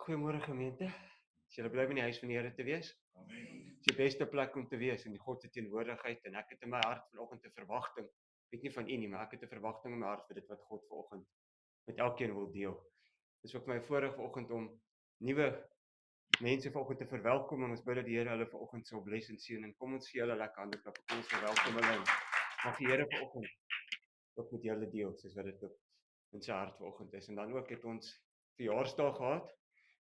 Goeiemôre gemeente. Is julle bly by die huis van die Here te wees? Amen. Dis die beste plek om te wees in die God se teenwoordigheid en ek het in my hart vanoggend 'n verwagting. Ek weet nie van u nie, maar ek het 'n verwagting in my hart vir dit wat God vanoggend met elkeen wil deel. Dis ook my voorreg vanoggend om nuwe mense vanoggend te verwelkom en ons bid dat die Here hulle vanoggend sal bless en seën en kom ons gee hulle lekker hande klap. Kom ons verwelkom hulle. Mag die Here vanoggend ook met julle deel soos wat dit ook in sy hart vanoggend is. En dan ook het ons verjaarsdag gehad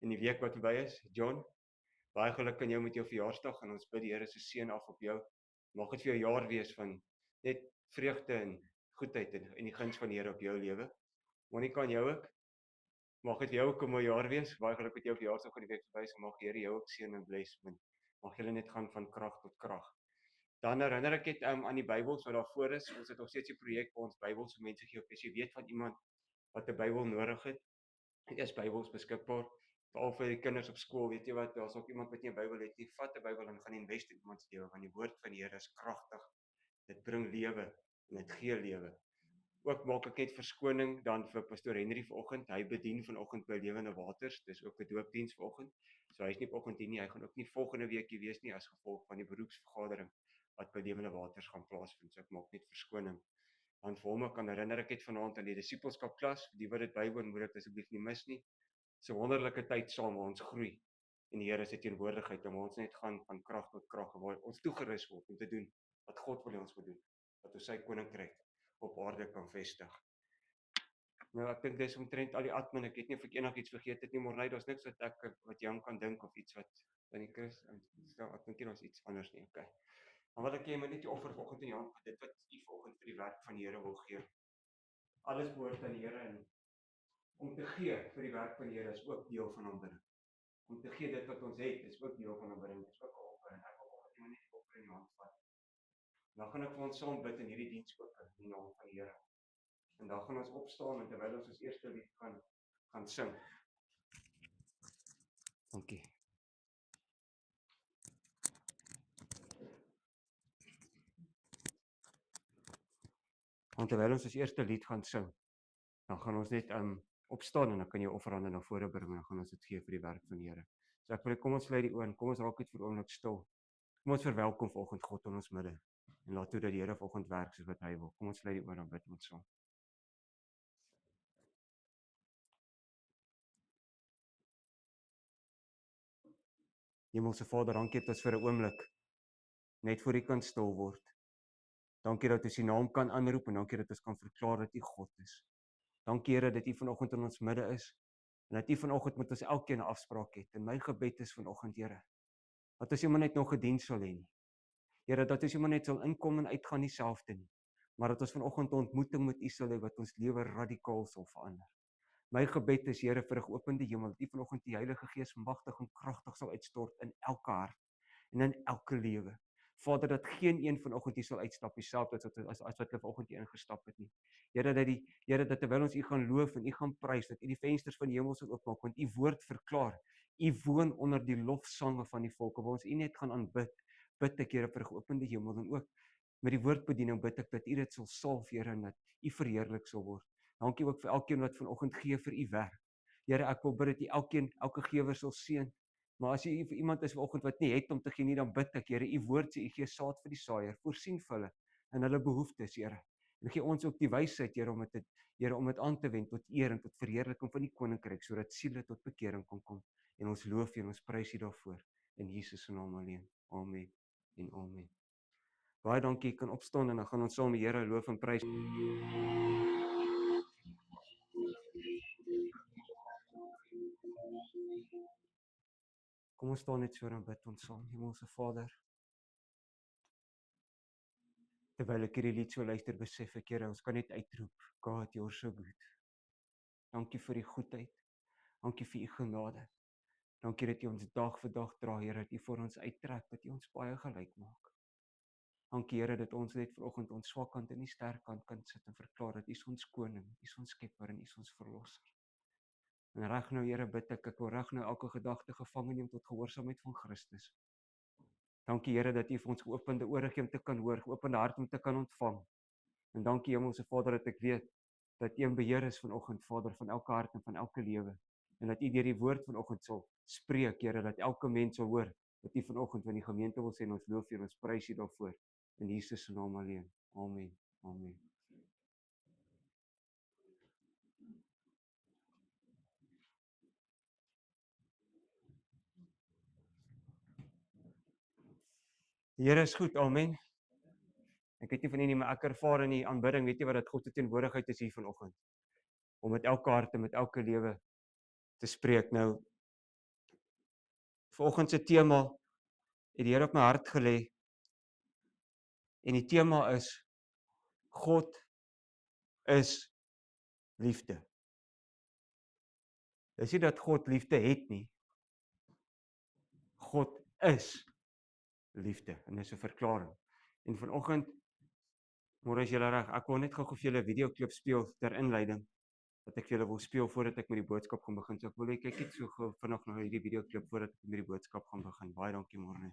in die week wat verby is. John, baie geluk aan jou met jou verjaarsdag en ons bid die Here se seën af op jou. Mag dit vir jou jaar wees van net vreugde en goedheid en die guns van die Here op jou lewe. Monica en jou ook. Mag dit vir jou ook 'n mooi jaar wees. Baie geluk met jou verjaarsdag in die week verby. Mag die Here jou ook seën en bless. Mag julle net gaan van krag tot krag. Dan herinner ek net aan die Bybels wat daarvoor is. Ons het nog steeds 'n projek waar ons Bybels vir mense gee. As jy weet van iemand wat 'n Bybel nodig het, is Bybels beskikbaar. Veral vir die kinders op skool, weet jy wat, daar's ook iemand wat nie 'n Bybel het nie, vat 'n Bybel en gaan invest in iemand se lewe, want die woord van die Here is kragtig. Dit bring lewe en dit gee lewe. Ook maak ek net verskoning dan vir pastoor Henry vanoggend. Hy bedien vanoggend by Lewende Waters. Dis ook 'n doopdiens vanoggend. So hy's nie vanoggend hier nie. Hy gaan ook nie volgende week hier wees nie as gevolg van die beroepsvergadering wat by Lewende Waters gaan plaasvind. So ek maak net verskoning. Dan vir hom kan herinner ek net vanaand aan die disippelskap klas. Die wat dit bywoon, moet dit asseblief nie mis nie. So wonderlike tyd saam waar ons groei in die Here se teenwoordigheid, en waar ons net gaan van krag tot krag, en waar ons toegerus word om te doen wat God wil hê ons moet doen, dat ons sy koninkryk op aarde kan vestig. Nou ek dink dis omtrent al die admin. Ek weet nie of ek enigiets vergeet het nie, maar nee, daar's niks wat jy aan kan dink of iets wat van die Chris, ek dink nie daar's iets anders nie. Okay. Maar wat ek jy moet net die offer vanoggend in die hand, dit wat u vanoggend vir die werk van die Here wil gee. Alles behoort aan die Here en om te gee vir die werk van die Here is ook deel van aanbidding. Om te gee dit wat ons het, is ook deel van aanbidding. Dit is ook 'n offer en ek wil ook net die offer in die hand vat. Dan gaan ek vir ons saam bid in hierdie diens ook in die naam van die Here. En dan gaan ons opstaan en terwyl ons eerste lied gaan sing. Dankie. Want terwyl ons eerste lied gaan sing, dan gaan ons net opstaan en dan kan jy offerande na vore bring en dan gaan ons dit gee vir die werk van die Here. So ek wil kom ons sluit die oë en kom ons raak net vir 'n oomblik stil. Kom ons verwelkom vanoggend God in ons midde en laat toe dat die Here vanoggend werk soos wat hy wil. Kom ons sluit die oë en bid ons saam. Hemelse Vader, dankie dat ons vir 'n oomblik net voor U kan stil word. Dankie dat ons U naam kan aanroep en dankie dat ons kan verklaar dat U God is. Dankie Here dat U vanoggend in ons midde is en dat U vanoggend met ons elkeen 'n afspraak het. En my gebed is vanoggend, Here, dat ons nie net nog 'n diens sal hê nie. Here, dat ons nie net sal inkom en uitgaan dieselfde nie, maar dat ons vanoggend 'n ontmoeting met U sal hê wat ons lewe radikaal sal verander. My gebed is, Here, vir 'n geopende hemel, dat U vanoggend die Heilige Gees magtig en kragtig sal uitstort in elke hart en in elke lewe. Vader, dat geen een vanoggend hier sal uitstap dieselfde as wat hulle vanoggend hier ingestap het nie. Here, dat terwyl ons U gaan loof en U gaan prys, dat U die vensters van die hemel sal oopmaak, want U woord verklaar, U woon onder die lofsange van die volke, waar ons U net gaan aanbid. Bid ek, Here, vir 'n geopende hemel en ook met die woordbediening bid ek dat U dit sal salf, Here, en dat U verheerlik sal word. Dankie ook vir elkeen wat vanoggend gee vir U werk. Here, ek wil bid dat U elke gewer sal seën. Maar as jy vir iemand is vanoggend wat nie het om te gee nie, dan bid ek, Here, U woord sê U gee saad vir die saaiër, voorsien vir hulle in hulle behoeftes, Here. En gee ons ook die wysheid, Here, om dit aan te wend tot eer en tot verheerliking van die koninkryk, sodat siele tot bekering kan kom. En ons loof U en ons prys U daarvoor in Jesus se naam alleen. Amen en amen. Baie dankie, kan opstaan en dan gaan ons saam die Here loof en prys. Kom ons staan net so en bid ons saam. Hemelse Vader, terwyl ek hierdie lied so luister, besef ek, Here, ons kan net uitroep, God, you're so good. Dankie vir die goedheid. Dankie vir U genade. Dankie dat U ons dag vir dag dra, Here, dat U vir ons uittrek, dat U ons baie gelyk maak. Dankie, Here, dat ons net vanoggend ons swakkant en die sterkkant kan sit en verklaar dat U is ons koning, U is ons skepper en U is ons verlosser. En reg nou, Here, bid ek wil reg nou elke gedagte gevange neem tot gehoorsaamheid van Christus. Dankie, Here, dat U vir ons geopende ore gee om te kan hoor, geopende hart om te kan ontvang. En dankie, Hemelse Vader, dat ek weet dat U in beheer is vanoggend, Vader, van elke hart en van elke lewe. En dat U deur die woord vanoggend sal spreek, Here, dat elke mens sal hoor wat U vanoggend van die gemeente wil sê, en ons loof U en ons prys U daarvoor. In Jesus se naam alleen. Amen. Amen. Die Here is goed. Amen. Ek weet nie van U nie, maar ek ervaar in die aanbidding, weet jy wat, dat God se teenwoordigheid is hier vanoggend. Om met elke hart en met elke lewe te spreek. Nou, vanoggend se tema het die Here op my hart gelê, en die tema is God is liefde. Dis nie dat God liefde het nie. God is liefde, en dis 'n verklaring. En vanoggend, môre is julle reg, ek wil net gou vir julle 'n videoklip speel ter inleiding, wat ek vir julle wil speel voordat ek met die boodskap gaan begin. So ek wil hê kyk net so gou vinnig na hierdie videoklip voordat ek met die boodskap gaan begin. Baie dankie môre.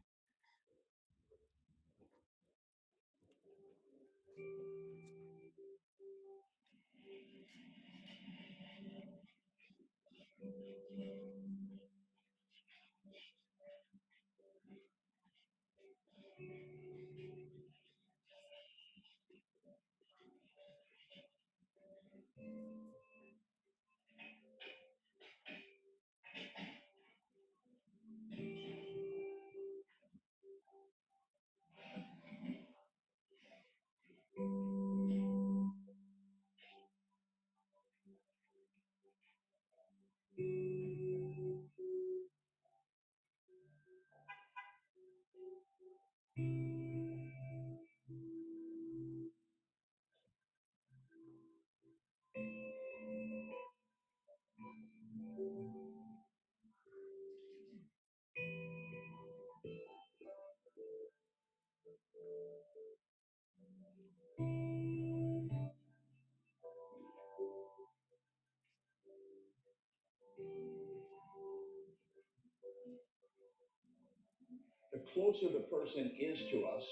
The closer the person is to us,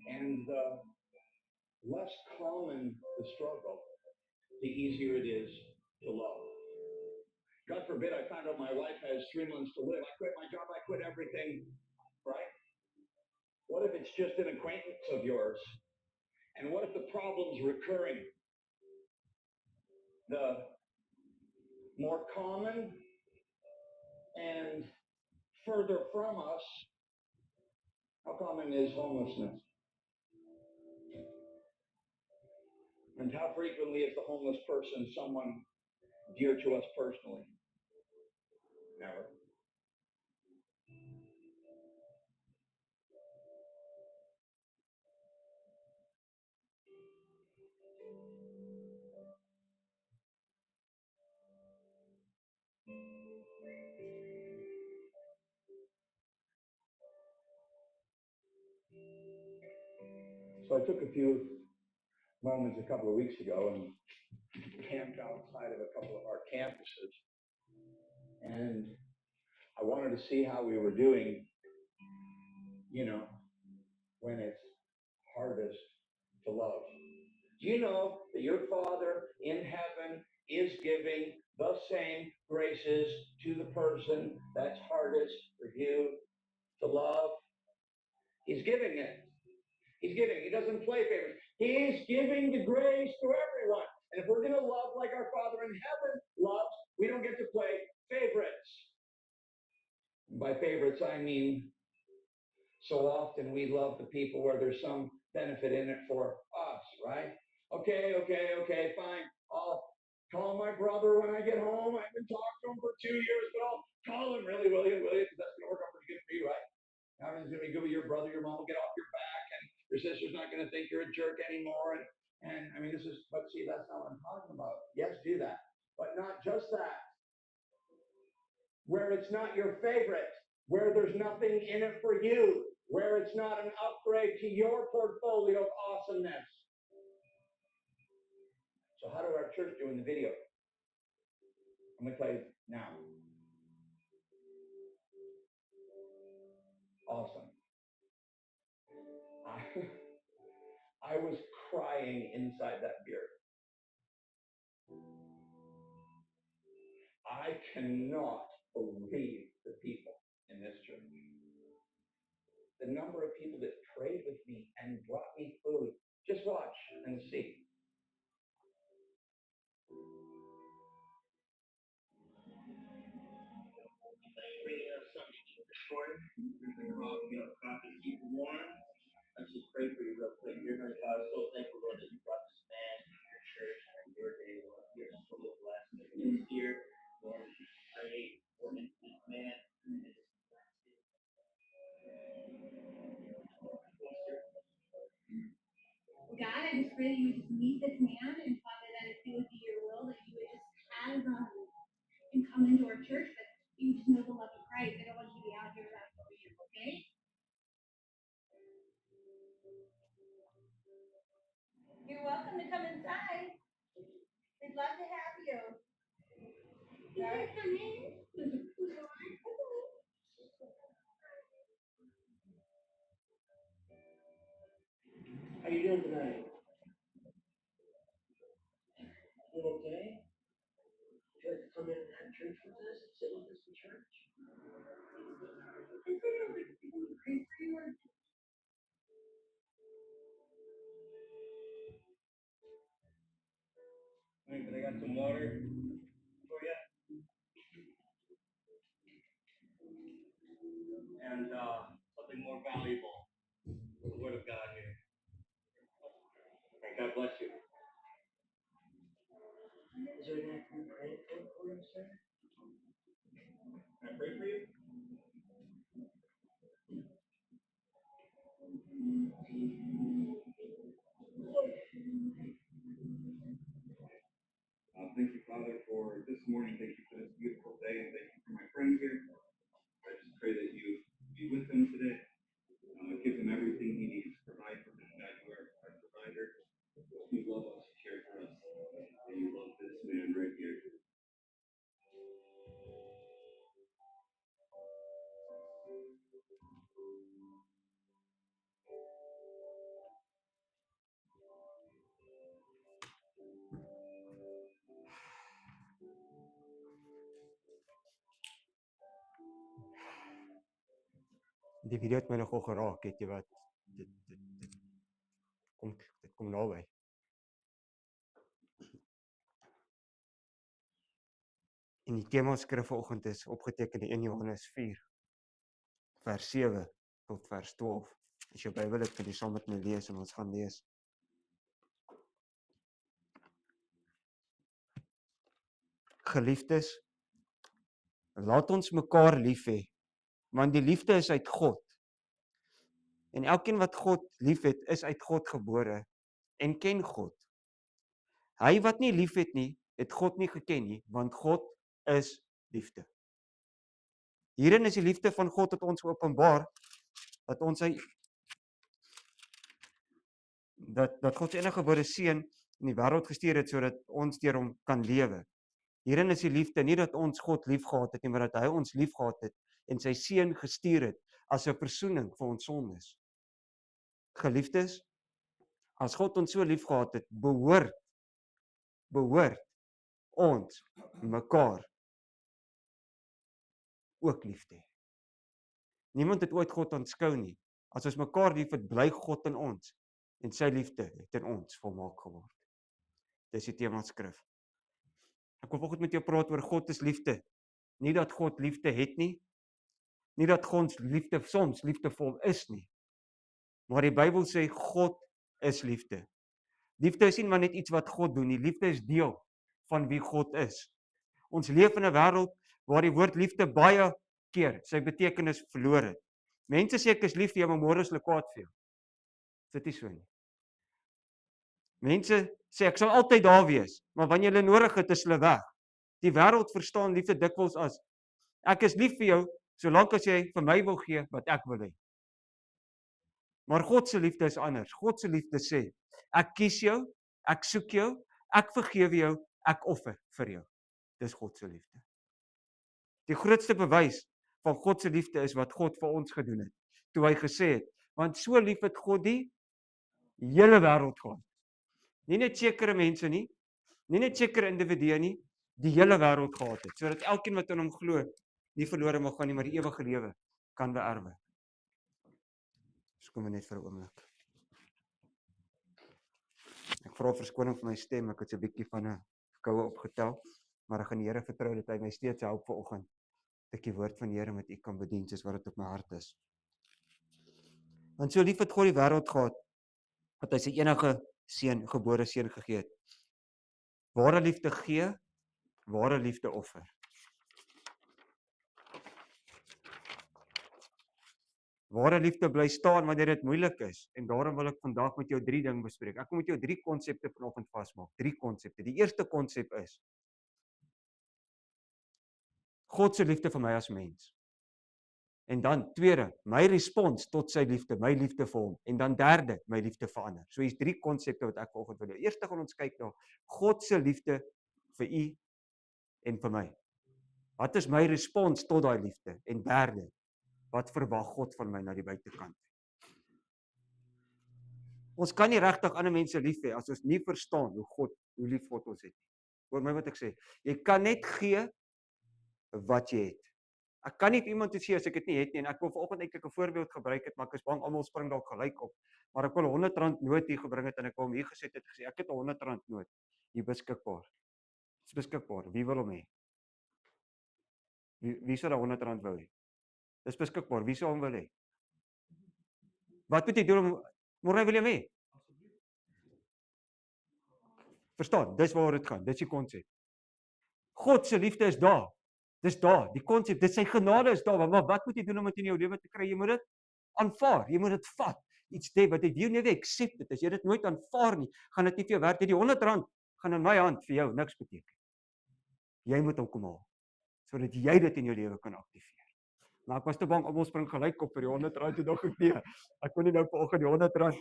and the less common the struggle, the easier it is to love. God forbid I found out my wife has 3 months to live. I quit my job, I quit everything, right? What if it's just an acquaintance of yours? And what if the problem's recurring? The more common and further from us, how common is homelessness? And how frequently is the homeless person someone dear to us personally? Never. So I took a few moments a couple of weeks ago and camped outside of a couple of our campuses. And I wanted to see how we were doing, you know, when it's hardest to love. Do you know that your Father in heaven is giving the same graces to the person that's hardest for you to love? He's giving it. He's giving. He doesn't play favorites. He's giving the grace to everyone. And if we're going to love like our Father in heaven loves, we don't get to play favorites. By favorites, I mean so often we love the people where there's some benefit in it for us, right? Okay, fine. I'll call my brother when I get home. I haven't talked to him for 2 years, but I'll call him really, will you? Because that's going to work out pretty good for you, right? Everything's going to be good with your brother. Your mom will get off your back, and your sister's not going to think you're a jerk anymore. And I mean, but see, that's not what I'm talking about. Yes, do that. But not just that. Where it's not your favorite, where there's nothing in it for you, where it's not an upgrade to your portfolio of awesomeness. So how did our church do in the video? I'm going to tell you now. Awesome. I was crying inside that beer. I cannot believe the people in this church. The number of people that prayed with me and brought me food. Just watch and see. Bringing us something to eat this morning. We're thinking about coffee to keep you warm. Let's just pray for you real quick. Dear Heavenly Father, so thankful, Lord, that you brought this man to your church and your day, Lord. We are so blessed that he is here. Lord, we pray for this man. God, I just pray that you would just meet this man, and Father, that if it would be your will, that you would just have him come into our church, but you just know the love of Christ. I don't want you to be out here without knowing him, okay? You're welcome to come inside. We'd love to have you. You can come in. How you doing tonight? You okay? Would you like to come in and have church with us and sit with us in church? But I got some water for you. And something more valuable, the Word of God here. And God bless you. Is there anything I can pray for you, sir? Can I pray for you? Thank you, Father, for this morning. Thank you for this beautiful day, and thank you for my friend here. I just pray that you be with him today. Give him everything he needs. Provide for him. God, you are our provider. You love us, you care for us, and you love this man right here. Die video het my nogal geraak, weet jy wat? Dit kom naby. En die tema skrif vanoggend is opgeteken in 1 Johannes 4 vers 7 tot vers 12. As jou Bybel het, kan jy saam met my lees en ons gaan lees. Geliefdes, laat ons mekaar lief hê, want die liefde is uit God. En elkeen wat God liefhet, is uit God gebore en ken God. Hy wat nie liefhet nie, het God nie geken nie, want God is liefde. Hierin is die liefde van God tot ons openbaar, dat God sy enige gebore seun in die wêreld gestuur het, sodat ons deur hom kan lewe. Hierin is die liefde, nie dat ons God liefgehad het nie, maar dat hy ons liefgehad het en sy seun gestuur het as 'n versoening vir ons sondes. Geliefdes, as God ons so liefgehad het, behoort ons mekaar ook lief te hê. Niemand het ooit God aanskou nie. As ons mekaar liefhet, bly God in ons en sy liefde het in ons volmaak geword. Dis die tema skrif. Ek wil vanoggend met jou praat oor God is liefde. Nie dat God liefde het nie, nie dat God liefde soms liefdevol is nie. Maar die Bybel sê God is liefde. Liefde is nie maar net iets wat God doen nie. Liefde is deel van wie God is. Ons leef in 'n wêreld waar die woord liefde baie keer sy betekenis verloor het. Mense sê ek is lief vir jou, maar môre is hulle kwaad vir jou. Is dit nie so nie? Mense sê ek sal altyd daar wees, maar wanneer jy hulle nodig het, is hulle weg. Die wêreld verstaan liefde dikwels as ek is lief vir jou, solank as jy vir my wil gee wat ek wil hê. Maar God se liefde is anders. God se liefde sê, ek kies jou, ek soek jou, ek vergewe jou, ek offer vir jou. Dis God se liefde. Die grootste bewys van God se liefde is wat God vir ons gedoen het. Toe hy gesê het, want so lief het God die hele wêreld gehad. Nie net sekere mense nie, nie net sekere individue nie, die hele wêreld gehad het, sodat elkeen wat in hom glo, nie verlore mag gaan nie, maar die ewige lewe kan beerwe. Kom net vir 'n oomblik. Ek vra verskoning vir my stem, ek het so 'n bietjie van 'n koue opgetel, maar ek gaan die Here vertrou dat hy my steeds help vanoggend, dat ek die woord van die Here met u kan bedien, soos wat dit op my hart is. Want so lief het God die wêreld gehad, dat hy sy enige seun, gebore seun gegee het. Ware liefde gee, ware liefde offer. Ware liefde bly staan wanneer dit moeilik is, en daarom wil ek vandag met jou 3 dinge bespreek. Ek wil met jou 3 konsepte vanoggend vasmaak, 3 konsepte. Die eerste konsep is God se liefde vir my as mens. En dan tweede, my respons tot sy liefde, my liefde vir hom. En dan derde, my liefde vir ander. So hier's 3 konsepte wat ek vanoggend wil doen. Eers gaan ons kyk na God se liefde vir u en vir my. Wat is my respons tot daai liefde? En derde, wat verwag God van my na die buitekant? Ons kan nie regtig ander mense lief hê as ons nie verstaan hoe lief God ons het nie. Hoor my wat ek sê. Jy kan net gee wat jy het. Ek kan nie vir iemand sê as ek dit nie het nie, en ek wil vanoggend eintlik 'n voorbeeld gebruik het, maar ek is bang almal spring dalk gelyk op. Maar ek wil R100 noot hier gebring het en ek wil hom hier gesit het gesê ek het 'n R100 noot hier beskikbaar. Dit is beskikbaar. Wie wil hom hê? Wie sou daai R100 wou hê? Dis beskikbaar. Wie sou hom wil hê? Wat moet jy doen om môre wil jy hê? Verstaan? Dis waaroor dit gaan. Dis die konsep. God se liefde is daar. Dis daar. Die konsep, dis sy genade is daar. Maar wat moet jy doen om dit in jou lewe te kry? Jy moet dit aanvaar. Jy moet dit vat. Iets sê wat jy never accept it. As jy dit nooit aanvaar nie, gaan dit nie vir jou werk. Die R100 gaan in my hand vir jou niks beteken. Jy moet hom kom haal sodat jy dit in jou lewe kan aktiveer. Maar ek was te bang almal spring gelyk op vir die R100 toe nog nee. Ek kon nie nou vanoggend die R100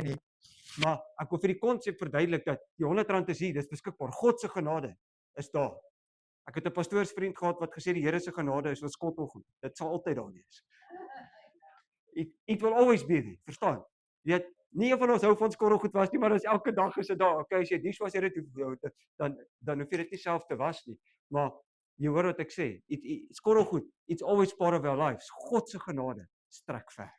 nie. Maar ek wil vir die konsep verduidelik dat die R100 is hier, dis beskikbaar. God se genade is daar. Ek het 'n pastoorsvriend gehad wat gesê die Here se genade is ons skottelgoed. Dit sal altyd daar wees. It will always be there, verstaan? Jy weet, nie een van ons hou van skottelgoed was nie, maar as elke dag is dit daar. Okay, as jy dis was jy dit dan hoef jy dit nie self te was nie. Maar jy hoor wat ek sê, skottelgoed, it's always part of our lives. God se genade strek ver.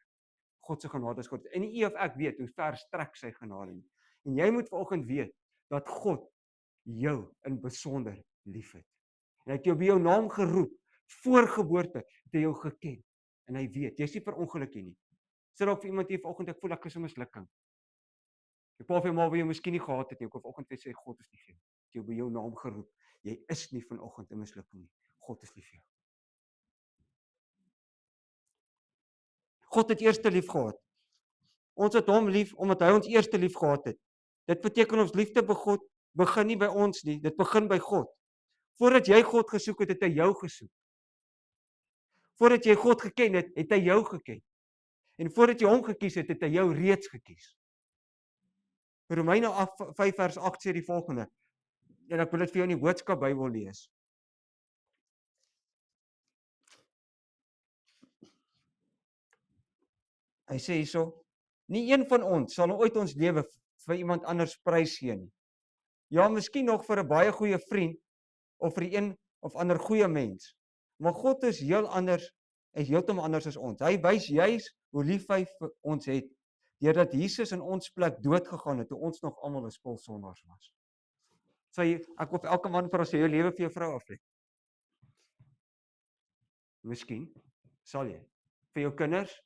God se genade is God. En nie u of ek weet hoe ver strek sy genade nie. En jy moet vanoggend weet dat God jou in besonder liefhet. En hy het jou by jou naam geroep, voor geboorte het hy jou geken. En hy weet, jy's nie per ongeluk nie. Sit dalk vir iemand hier vanoggend, ek voel ek is 'n mislukking. Jy pa of jy ma wie jy miskien nie gehad het nie, ek wil vanoggend vir sê God is lief vir jou. Het jou by jou naam geroep. Jy is nie vanoggend 'n mislukking nie. God is lief vir jou. God het eerste lief gehad. Ons het hom lief omdat hy ons eerste lief gehad het. Dit beteken ons liefde vir God begin nie by ons nie, dit begin by God. Voordat jy God gesoek het, het hy jou gesoek. Voordat jy God geken het, het hy jou geken. En voordat jy hom gekies het, het hy jou reeds gekies. Romeine 5 vers 8 sê die volgende. En ek wil dit vir jou in die Boodskap Bybel lees. Hy sê hierso, nie een van ons sal ooit ons lewe vir iemand anders prys gee nie. Ja, miskien nog vir 'n baie goeie vriend of vir een of ander goeie mens. Maar God is heel anders, is heeltemal anders as ons. Hy wys juis hoe lief hy vir ons het, deurdat Jesus in ons plek dood gegaan het toe ons nog almal 'n spul sondaars was. So ek wil vir elke man vra, sê jou lewe vir jou vrou af lê. Miskien sal jy vir jou kinders,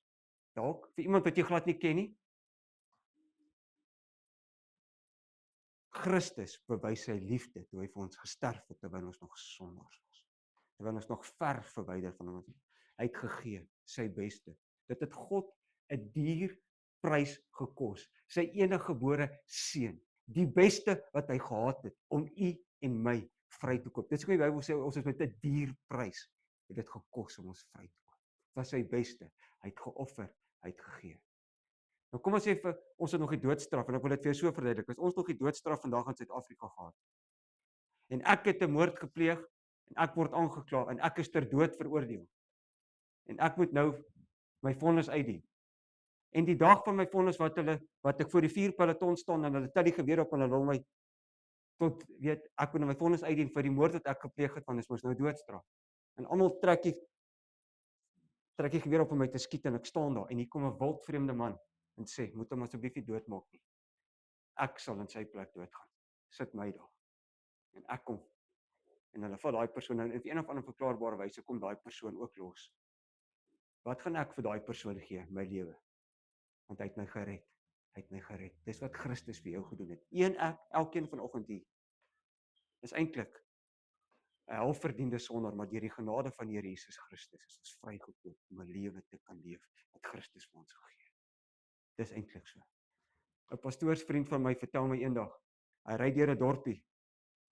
dalk vir iemand wat jy glad nie ken nie. Christus bewys sy liefde toe hy vir ons gesterf het terwyl ons nog sondaars was. Terwyl ons nog ver verwyder van hom uitgegee, sy beste. Dit het God 'n duur prys gekos. Sy eniggebore seun, die beste wat hy gehad het om u en my vry te koop. Dis hoe die Bybel sê ons is met 'n duur prys het dit gekos om ons vry te koop. Dit was sy beste. Hy het geoffer, hy het gegee. Nou kom ons sê vir ons het nog die doodstraf en ek wil dit vir jou so verduidelik. As ons nog die doodstraf vandag in Suid-Afrika gehad. En ek het 'n moord gepleeg en ek word aangekla en ek is ter dood veroordeel. En ek moet nou my vonnis uitdien. En die dag van my vonnis wat ek voor die 4 peloton staan en hulle tel die geweer op en hulle wil my tot, weet, ek moet my vonnis uitdien vir die moord wat ek gepleeg het, want dit is mos nou doodstraf. En almal trek die geweer op om my te skiet en ek staan daar, en hier kom 'n wildvreemde man, en sê, moet hom asseblief nie doodmaak nie. Ek sal in sy plek doodgaan. Sit my daar. En ek kom, en hulle vat daai persoon, en op een of ander verklaarbare wyse kom daai persoon ook los. Wat gaan ek vir daai persoon gee, my lewe? Want hy het my gered. Hy het my gered. Dis wat Christus vir jou gedoen het. Elkeen vanoggend hier. Dis eintlik 'n halfverdiende sondaar, maar deur die genade van die Here Jesus Christus is ons vrygekoop om 'n lewe te kan leef wat Christus vir ons gegee het. Dis eintlik so. 'n Pastoorsvriend van my vertel my eendag, hy ry deur 'n dorpie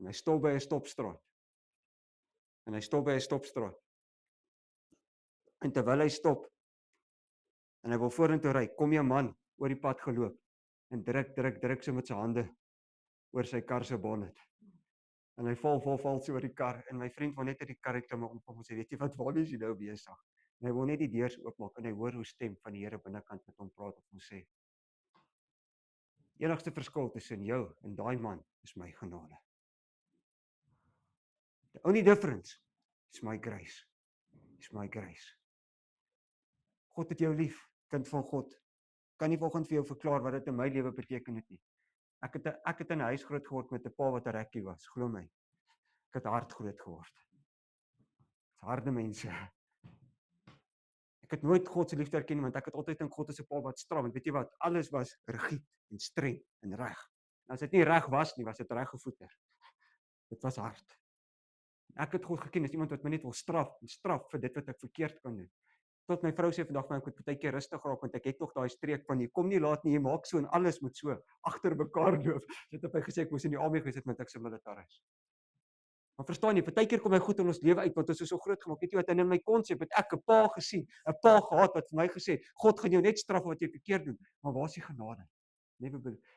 en hy stop by 'n stopstraat. En terwyl hy stop en hy wil vorentoe ry, kom 'n man oor die pad geloop en druk so met sy hande oor sy kar se bonnet. En hy val so oor die kar, en my vriend wil net uit die kar uit klim om hom sê, weet jy wat, waar is jy nou besig? En hy wil net die deurs oopmaak, en hy hoor hoe stem van die Here binnekant met hom praat, en hom sê, enigste verskil tussen jou en daai man is my genade. The only difference is my grace. Is my grace. God het jou lief, kind van God. Kan nie vanoggend vir jou verklaar wat dit in my lewe beteken het nie. Ek het in 'n huis groot geword met 'n pa wat 'n rekkie was, glo my. Ek het hard groot geword. Harde mense. Ek het nooit God se liefde erken, want ek het altyd in God as 'n pa wat stram, en weet jy wat, alles was rigied en streng en reg. En as dit nie reg was nie, was dit reg gevoeter. Dit was hard. Ek het God geken as iemand wat my net wil straf vir dit wat ek verkeerd kan doen. Tot my vrou sê vandag, maar ek moet baie keer rustig raak, want ek het nog daai streek van jy kom nie laat nie, jy maak so en alles moet so agter mekaar loop. Dit het my gesê ek moes in die army gewees het met ek se militaris. Maar verstaan jy, baie keer kom hy goed in ons lewe uit, want ons is so groot gemaak. Weet jy wat, en in my konsep het ek 'n pa gesien, 'n pa gehad wat vir my gesê het, God gaan jou net straf wat jy verkeerd doen. Maar waar is die genade?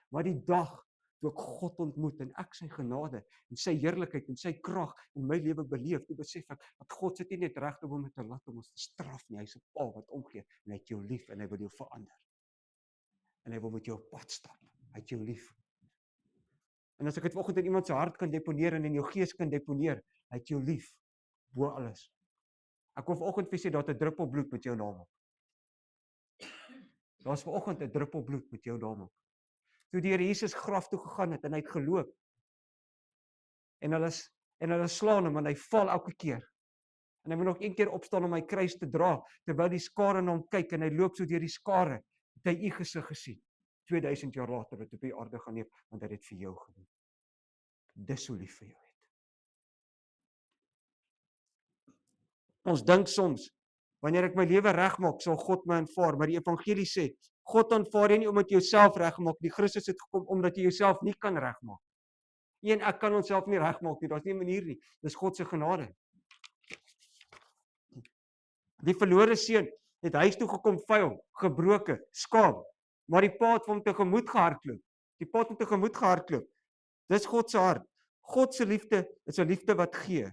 Maar die dag toe ek God ontmoet en ek sy genade en sy heerlikheid en sy krag in my lewe beleef, toe besef ek dat God sit nie net regop om te laat om ons te straf nie, hy's 'n pa wat omgee en hy het jou lief en hy wil jou verander. En hy wil met jou op pad stap. Hy het jou lief. En as ek dit vanoggend in iemand se hart kan deponeer en in jou gees kan deponeer, hy het jou lief bo alles. Ek wil vanoggend vir sê dat 'n druppel bloed met jou naam op. Daar's vanoggend 'n druppel bloed met jou naam op. Toe die Here Jesus graf toe gegaan het en hy het geloop. En hulle slaan hom en hy val elke keer. En hy moet nog een keer opstaan om my kruis te dra, terwyl die skare na hom kyk en hy loop so deur die skare, het hy u gesig gesien. 2000 jaar later wat op die aarde gaan leef, want hy het dit vir jou gedoen. Dis so lief vir jou het. Ons dink soms, wanneer ek my lewe regmaak, sal God my aanvaar, maar die evangelie sê, God aanvaar jy nie omdat jy jouself regmaak nie. Christus het gekom omdat jy jouself nie kan regmaak. Ek kan onsself nie regmaak nie, daar's nie 'n manier nie. Dis God se genade. Die verlore seun het huis toe gekom vuil, gebroke, skaam, maar die pa het vir hom tegemoet gehardloop. Dis God se hart. God se liefde is 'n liefde wat gee.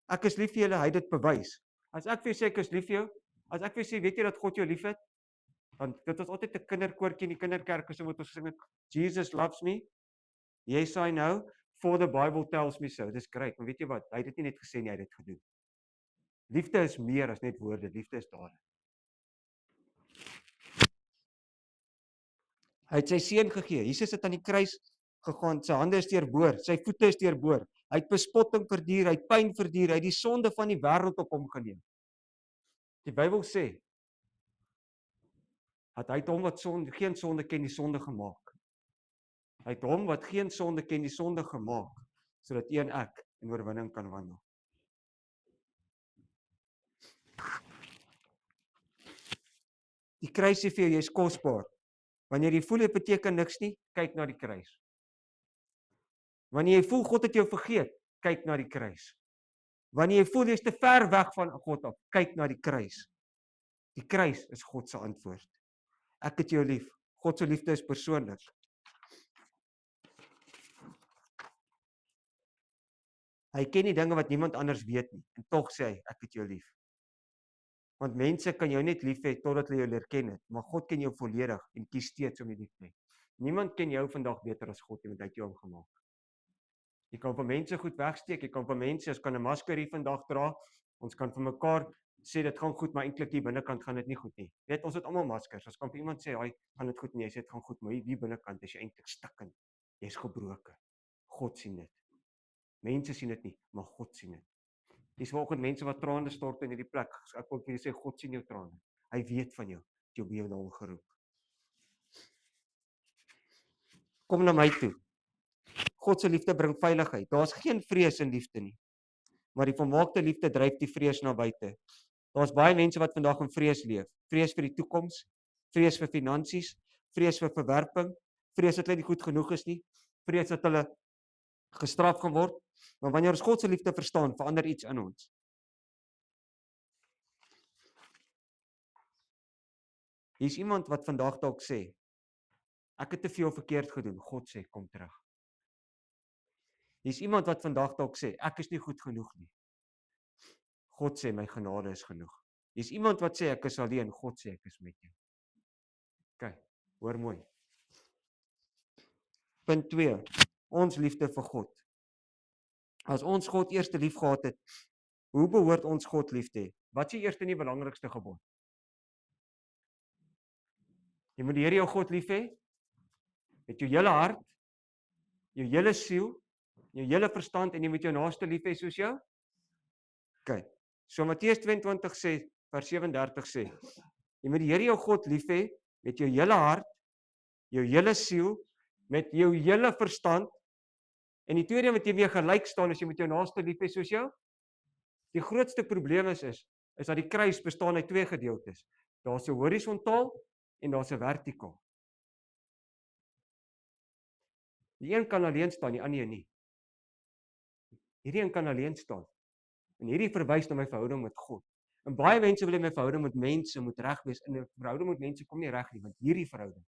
Ek is lief vir julle, hy het dit bewys. As ek vir jou sê ek is lief vir jou, as ek vir jou sê weet jy dat God jou liefhet, want dit was altyd 'n kinderkoortjie in die kinderkerk so wat ons gesing het, Jesus loves me. Yes I know, for the Bible tells me so. Dis great, maar weet jy wat? Hy het dit nie net gesê nie, hy het dit gedoen. Liefde is meer as net woorde, liefde is dade. Hy het sy seun gegee. Jesus het aan die kruis gegaan, sy hande is deurboor, sy voete is deurboor. Hy het bespotting verduur, hy het pyn verduur, hy het die sonde van die wêreld op hom geneem. Die Bybel sê dat hy het hom wat geen sonde ken die sonde gemaak. Hy het hom wat geen sonde ken die sonde gemaak, sodat u en ek in oorwinning kan wandel. Die kruis sê vir jou, jy is kosbaar. Wanneer jy voel dit beteken niks nie, kyk na die kruis. Wanneer jy voel God het jou vergeet, kyk na die kruis. Wanneer jy voel jy is te ver weg van God af, kyk na die kruis. Die kruis is God se antwoord. Ek het jou lief. God se liefde is persoonlik. Hy ken die dinge wat niemand anders weet nie, en tog sê hy, ek het jou lief. Want mense kan jou net lief hê totdat hulle jou leer ken het, maar God ken jou volledig en kies steeds om jou lief te hê. Niemand ken jou vandag beter as God nie, want hy het jou gemaak. Jy kan vir mense goed wegsteek, jy kan vir mense, ons kan 'n masker hier vandag dra, ons kan vir mekaar sê dit gaan goed, maar eintlik hier binnekant gaan dit nie goed nie. Weet, ons het almal maskers. Ons kan vir iemand sê, "Haai, gaan dit goed nie?" Jy sê dit gaan goed, maar hier binnekant is jy eintlik stikkend. Jy's gebroken. God sien dit. Mense sien dit nie, maar God sien dit. Dis vanoggend mense wat trane stort in hierdie plek. Ek wil vir julle sê God sien jou trane. Hy weet van jou. Jy het jou naam geroep. Kom na my toe. God se liefde bring veiligheid. Daar's geen vrees in liefde nie. Maar die volmaakte liefde dryf die vrees na buite. Daar's baie mense wat vandag in vrees leef. Vrees vir die toekoms, vrees vir finansies, vrees vir verwerping, vrees dat hulle nie goed genoeg is nie, vrees dat hulle gestraf gaan word. Maar wanneer ons God se liefde verstaan, verander iets in ons. Hier's iemand wat vandag dalk sê, ek het te veel verkeerd gedoen. God sê, kom terug. Hier's iemand wat vandag dalk sê, ek is nie goed genoeg nie. God sê, my genade is genoeg. Hier's iemand wat sê, ek is alleen. God sê, ek is met jou. OK, hoor mooi. Punt 2, ons liefde vir God. As ons God eers lief gehad het, hoe behoort ons God lief te hê? Wat is die eerste en die belangrikste gebod? Jy moet die Here jou God lief hê met jou hele hart, jou hele siel, jou hele verstand en jy moet jou naaste lief hê soos jou. OK. So Matteus 22 sê, vers 37 sê, jy moet die Here jou God lief hê met jou hele hart, jou hele siel, met jou hele verstand. En die tweede wat jy mee gelyk staan is jy moet jou naaste lief hê soos jou. Die grootste probleem is dat die kruis bestaan uit twee gedeeltes. Daar's 'n horisontaal en daar's 'n vertikaal. Die een kan alleen staan, die ander nie. Hierdie een kan alleen staan. En hierdie verwys na my verhouding met God. En baie mense wil hê my verhouding met mense moet reg wees. In 'n verhouding met mense kom nie reg nie, want hierdie verhouding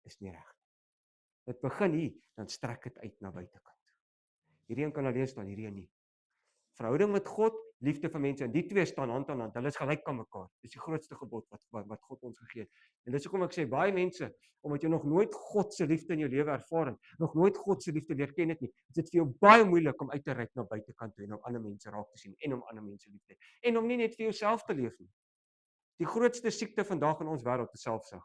is nie reg nie. Dit begin hier, dan strek dit uit na buitekant. Hierdie een kan alleen staan, hierdie een nie. Verhouding met God, liefde vir mense, en die twee staan hand aan hand. Hulle is gelyk aan mekaar. Dis die grootste gebod wat God ons gegee het. En dis hoekom ek sê baie mense, omdat jy nog nooit God se liefde in jou lewe ervaar het, nog nooit God se liefde leer ken het nie, is dit vir jou baie moeilik om uit te reik na buitekant toe en om ander mense raak te sien en om ander mense lief te hê en om nie net vir jouself te leef nie. Die grootste siekte vandag in ons wêreld is selfsug.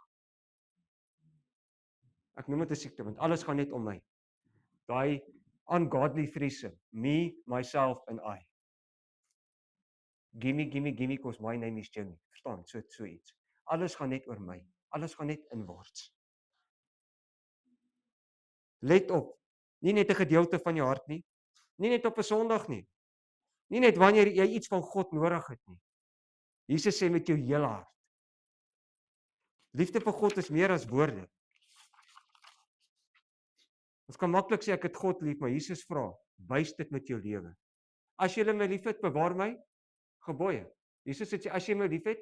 Ek noem dit 'n siekte want alles gaan net om my. Daai ungodly threesome, me, myself and I. Gimme, cause my name is Jimmy. Verstaan, so iets. Alles gaan net oor my. Alles gaan net inwaarts. Let op, nie net 'n gedeelte van jou hart nie, nie net op 'n Sondag nie, nie net wanneer jy iets van God nodig het nie. Jesus sê met jou hele hart. Liefde vir God is meer as woorde. Ons kan maklik sê ek het God lief, maar Jesus vra, wys dit met jou lewe. As jy my liefhet, bewaar my gebooie. Jesus het sê, as jy my liefhet,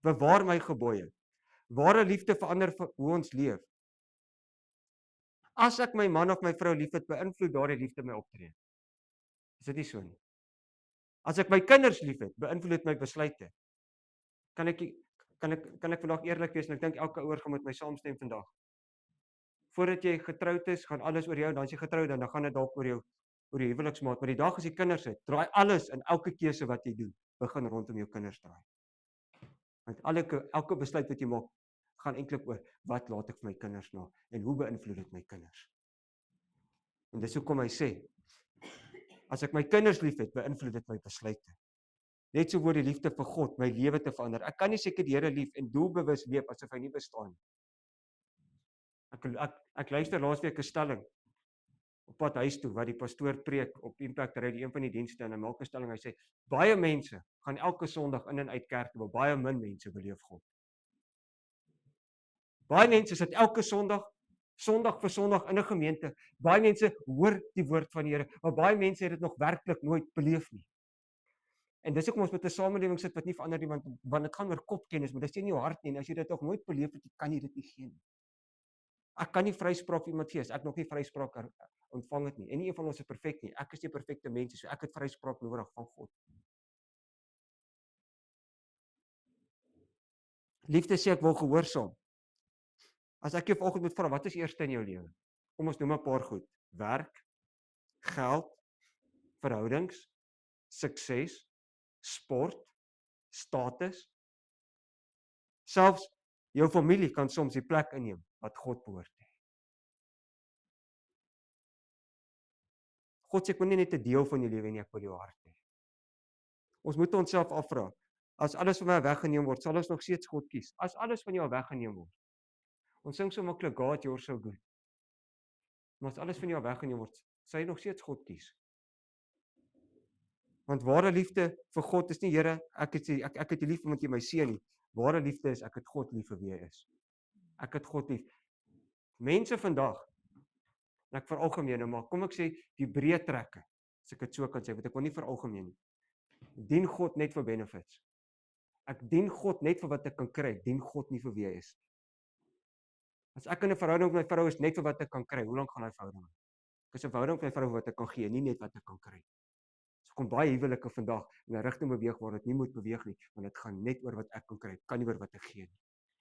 bewaar my gebooie. Ware liefde verander hoe ons leef. As ek my man of my vrou liefhet, beïnvloed daardie liefde my optrede. Is dit nie so nie? As ek my kinders liefhet, beïnvloed dit my besluite. Kan ek vandag eerlik wees, en ek dink elke ouer gaan met my saamstem vandag. Voordat jy getroud is, gaan alles oor jou, dan as jy getroud dan gaan dit dalk oor jou huweliksmaat, maar die dag as jy kinders het, draai alles in elke keuse wat jy doen, begin rondom jou kinders draai. Want elke besluit wat jy maak, gaan eintlik oor, wat laat ek vir my kinders na, en hoe beïnvloed dit my kinders. En dis hoekom hy sê, as ek my kinders liefhet, beïnvloed dit my besluite. Net so word die liefde vir God, my lewe te verander. Ek kan nie seker die Here lief en doelbewus leef, asof hy nie bestaan nie. Ek luister laasweek 'n stelling, op pad huis toe, wat die pastoor preek, op Impact Radio, een van die dienste, en hy maak 'n stelling, hy sê, baie mense gaan elke Sondag in en uit kerk toe, baie min mense beleef God. Baie mense sit elke Sondag vir Sondag in 'n gemeente, baie mense hoor die woord van die Here, maar baie mense het dit nog werklik nooit beleef nie. En dis hoekom ons met 'n samelewing sit wat nie verander nie, want dit gaan oor kopkennis, maar dis nie in jou hart nie, en as jy dit nog nooit beleef het, kan jy dit nie gee nie. Ek kan nie vryspraak vir iemand gee, as ek nog nie vryspraak ontvang het nie, en nie een van ons is perfek nie, ek is nie perfekte mense, so ek het vryspraak nodig van God. Liefde sê ek wil gehoorsaam. As ek jou vanoggend moet vra, wat is eerste in jou lewe? Kom ons noem 'n paar goed. Werk, geld, verhoudings, sukses, sport, status. Selfs jou familie kan soms die plek inneem wat God behoort te hê. God sê ek wil nie net 'n deel van jou lewe nie, ek wil jou hart hê. Ons moet onsself afvra, as alles van my weggeneem word, sal ons nog steeds God kies? As alles van jou weggeneem word. Ons sing so maklik, God, you're so good. Maar as alles van jou weggeneem word, sal jy nog steeds God kies. Want ware liefde vir God is nie, Here, ek het U lief omdat jy my seën nie. Ware liefde is ek het God lief vir wie hy is. Ek het God lief. Mense vandag, en ek veralgemeen, maar kom ek sê die breë trekke, as ek dit so kan sê, want ek wil nie veralgemeen nie. Dien God net vir benefits. Ek dien God net vir wat ek kan kry, dien God nie vir wie hy is. As ek in 'n verhouding met my vrou is net vir wat ek kan kry, hoe lank gaan daai verhouding? Ek is 'n verhouding met my vrou vir wat ek kan gee, nie net wat ek kan kry. So kom baie huwelike vandag in 'n rigting beweeg waar dit nie moet beweeg nie, want dit gaan net oor wat ek kan kry, kan nie oor wat ek gee nie.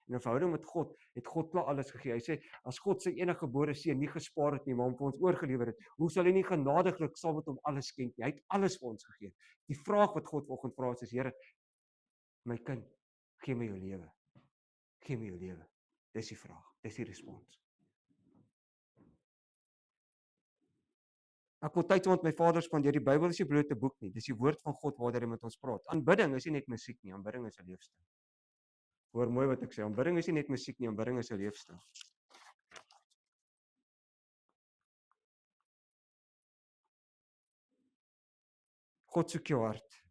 In 'n verhouding met God het God klaar alles gegee. Hy sê as God sy enige gebore seun nie gespaar het nie, maar hom vir ons oorgelewer het, hoe sal hy nie genadiglik saam met hom alles skenk nie? Hy het alles vir ons gegee. Die vraag wat God vanoggend vra is, Here, my kind, gee my jou lewe. Gee my jou lewe. Dis die vraag, dis die respons. Ek wil tyd met my vader spandeer. Die Bybel is nie bloot 'n boek nie, dis die woord van God waardeur hy met ons praat. Aanbidding is nie net musiek nie, aanbidding is 'n leefstyl. Hoor mooi wat ek sê, aanbidding is nie net musiek nie, aanbidding is 'n leefstyl. God soek jou hart.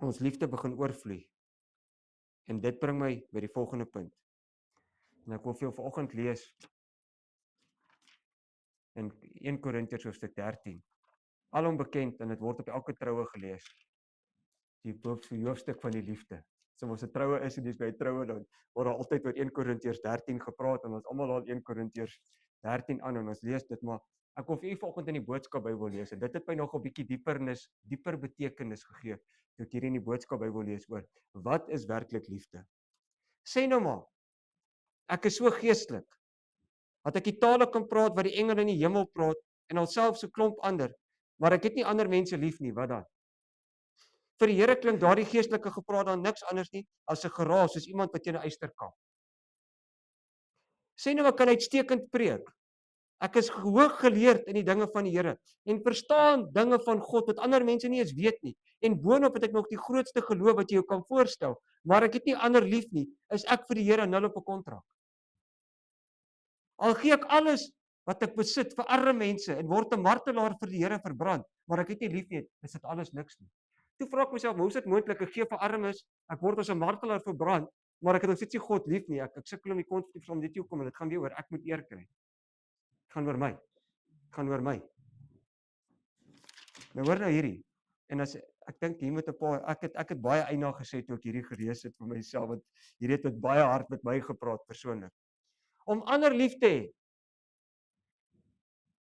Ons liefde begin oorvloei. En dit bring my by die volgende punt. En ek wil vir jou vanoggend lees in 1 Korintiërs hoofstuk 13. Alom bekend en dit word op elke troue gelees. Die hoofstuk van die liefde. So as 'n troue is en dis by 'n troue dan word daar altyd oor 1 Korintiërs 13 gepraat en ons almal al 1 Korintiërs 13 aan en ons lees dit, maar ek wil vir u vanoggend in die boodskap Bybel lees en dit het my nog 'n bietjie dieper betekenis gegee toe ek hier in die boodskap Bybel lees oor wat is werklik liefde. Sê nou maar, ek is so geestelik dat ek die tale kan praat wat die engele in die hemel praat en alself so klomp ander, maar ek het nie ander mense lief nie, wat dan? Vir die Here klink daardie geestelike gepraat dan niks anders nie as 'n geraas soos iemand wat teen 'n yster kap. Sê nou ek kan uitstekend preek. Ek is hoog geleerd in die dinge van die Here en verstaan dinge van God wat ander mense nie eens weet nie. En boonop het ek nog die grootste geloof wat jy jou kan voorstel, maar ek het nie ander lief nie, is ek vir die Here nul op 'n kontrak. Al gee ek alles wat ek besit vir arme mense en word 'n martelaar vir die Here verbrand, maar ek het nie lief nie, is dit alles niks nie. Toe vra ek myself, hoe is dit moontlik ek gee vir armes, ek word as 'n martelaar verbrand, maar ek het nog steeds nie God lief nie. Ek sukkel om die konsep van dit hoekom en dit gaan weer oor ek moet eer kry. Dit gaan oor my. Dit gaan oor my. Nou hoor nou hierdie. En as ek dink hier met 'n paar ek het baie eina gesê toe ek hierdie gelees het vir myself want hierdie het met baie hart met my gepraat persoonlik. Om ander lief te hê.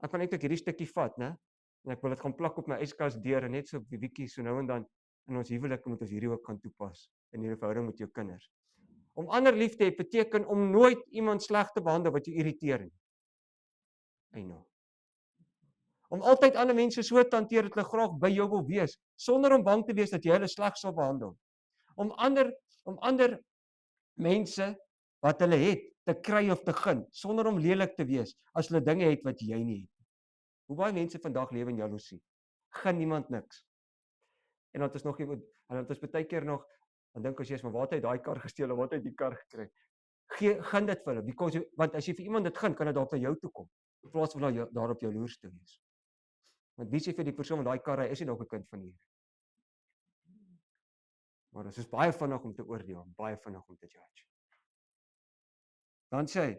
Ek kan net hierdie stukkie vat, né? En ek wil dit gaan plak op my yskas deur en net so 'n bietjie so nou en dan in ons huwelik moet ons hierdie ook kan toepas in die verhouding met jou kinders. Om ander lief te hê beteken om nooit iemand sleg te behandel wat jou irriteer nie. Eina. Om altyd ander mense so te hanteer dat hulle graag by jou wil wees sonder om bang te wees dat jy hulle sleg sal behandel. Om ander mense wat hulle het te kry of te gun sonder om lelik te wees as hulle dinge het wat jy nie het. Hoe baie mense vandag lewe in jaloesie. Gun niemand niks. En dan is nog iemand en dan is baie keer nog dan dink as jy is maar waar het hy daai kar gesteel of waar het hy die kar gekry? Gun dit vir hulle because want as jy vir iemand dit gun kan dit dalk na jou toe kom in plaas van daarop jaloers te wees. Want wie sê vir die persoon met daai kar hy is nie dalk 'n kind van die Here. Maar dit is baie vinnig om te oordeel, baie vinnig om te judge. Dan sê hy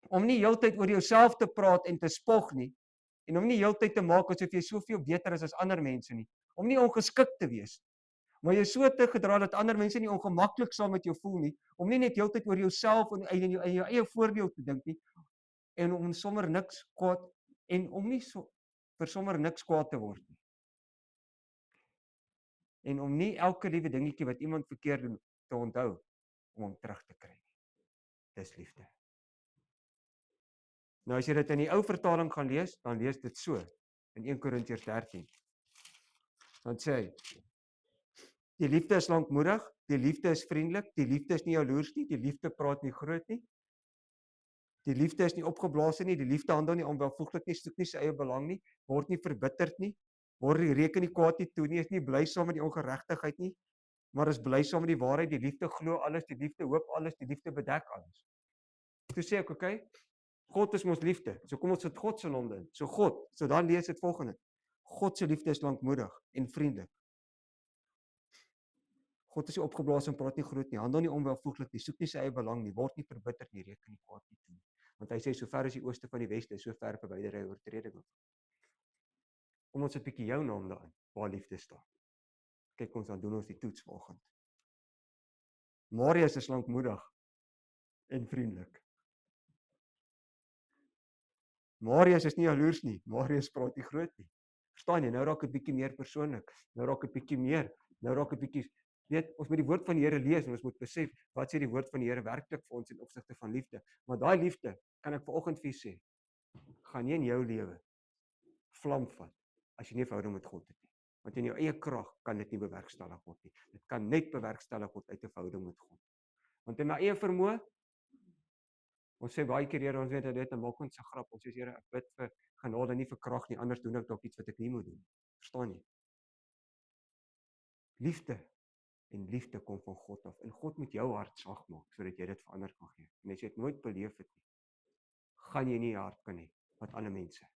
om nie heeltyd oor jouself te praat en te spog nie en om nie heeltyd te maak asof jy soveel beter is as ander mense nie, om nie ongeskik te wees, maar jy so te gedra dat ander mense nie ongemaklik saam met jou voel nie, om nie net heeltyd oor jouself en jou eie voordeel te dink nie en om sommer niks kwaad en om nie so vir sommer niks kwaad te word nie. En om nie elke liewe dingetjie wat iemand verkeerd doen te onthou om hom terug te kry nie. Dis liefde. Nou as jy dit in die ou vertaling gaan lees, dan lees dit so in 1 Korintiërs 13. Dan sê hy, die liefde is lankmoedig, die liefde is vriendelik, die liefde is nie jaloers nie, die liefde praat nie groot nie. Die liefde is nie opgeblaas nie, die liefde handel nie onwelvoeglik nie, soek nie sy eie belang nie, word nie verbitterd nie, word nie reken nie kwaad nie toe nie, is nie bly saam met die ongeregtigheid nie, maar is bly saam met die waarheid, die liefde glo alles, die liefde hoop alles, die liefde bedek alles. Toe sê ek, okay, God is ons liefde, so kom ons sit God se naam in, so God, so dan lees dit volgende, God se liefde is lankmoedig en vriendelik. God is nie opgeblaas en praat nie groot nie, handel nie onwelvoeglik nie, soek nie sy eie belang nie, word nie verbitterd nie, reken nie kwaad nie toe nie. Want hy sê, so ver as die ooste van die weste, so ver verwyder hy oortreding. Kom ons sit 'n bietjie jou naam daarin, waar liefde staan. Kyk ons, dan doen ons die toets vanoggend. Marius is lankmoedig en vriendelik. Marius is nie jaloers nie, Marius praat nie groot nie. Verstaan jy, nou raak dit bietjie meer persoonlik, nou raak dit bietjie meer, nou raak dit bietjie, weet, ons moet die woord van die Here lees en ons moet besef, wat sê die woord van die Here werklik vir ons in opsigte van liefde. Maar daai liefde, kan ek vanoggend vir julle sê, gaan nie in jou lewe vlam vat, as jy nie 'n verhouding met God het nie. Want in jou eie krag kan dit nie bewerkstellig word nie. Dit kan net bewerkstellig word uit 'n verhouding met God. Want in my eie vermoë, ons sê baie keer, Here, ons weet dit en maak ons se grap, ons sê, Here, ek bid vir genade, nie vir krag nie, anders doen ek dalk iets wat ek nie moet doen. Verstaan jy? Liefde en liefde kom van God af. En God moet jou hart sag maak, sodat jy dit vir ander kan gee. En as jy dit nooit beleef het nie, gaan jy nie 'n hart kan hê wat ander mense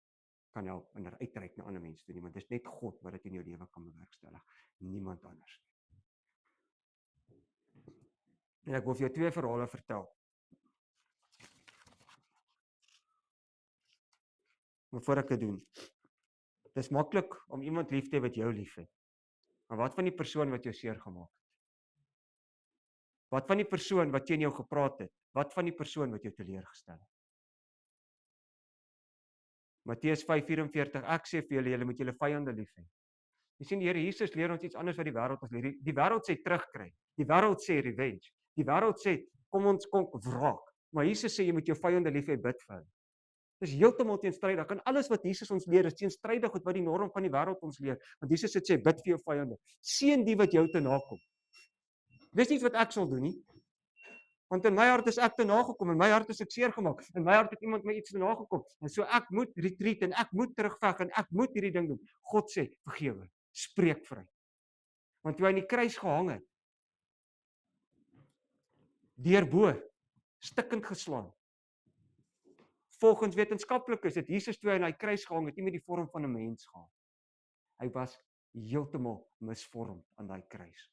kan help en uitreik na ander mense toe nie, want dit is net God wat dit in jou lewe kan bewerkstellig, niemand anders nie. En ek wil vir jou 2 verhale vertel. Maar voor ek dit doen, dit is maklik om iemand lief te hê wat jou lief het. Maar wat van die persoon wat jou seer gemaak het? Wat van die persoon wat teen jou gepraat het? Wat van die persoon wat jou teleurgestel het? Matteus 5:44, ek sê vir julle, julle moet julle vyande lief hê. Jy sien, die Here Jesus leer ons iets anders wat die wêreld ons leer. Die wêreld sê terugkry. Die wêreld sê revenge. Die wêreld sê, kom ons kom wraak. Maar Jesus sê, jy moet jou vyande lief hê, bid vir hulle. Dis heeltemal teenstrydig. En alles wat Jesus ons leer, is teenstrydig met wat die norm van die wêreld ons leer. Want Jesus het sê, bid vir jou vyande. Seën die wat jou te nakom. Dis nie wat ek sal doen nie. Want in my hart is ek te nagekom, in my hart is ek seer gemaak, in my hart het iemand my iets te nagekom. En so ek moet retreat en ek moet terugveg en ek moet hierdie ding doen. God sê, vergewe, spreek vry. Want toe hy aan die kruis gehang het, deurboor, stikkend geslaan. Volgens wetenskaplik is dit Jesus toe hy aan die kruis gehang het, nie met die vorm van 'n mens gehad. Hy was heeltemal misvormd aan daai kruis.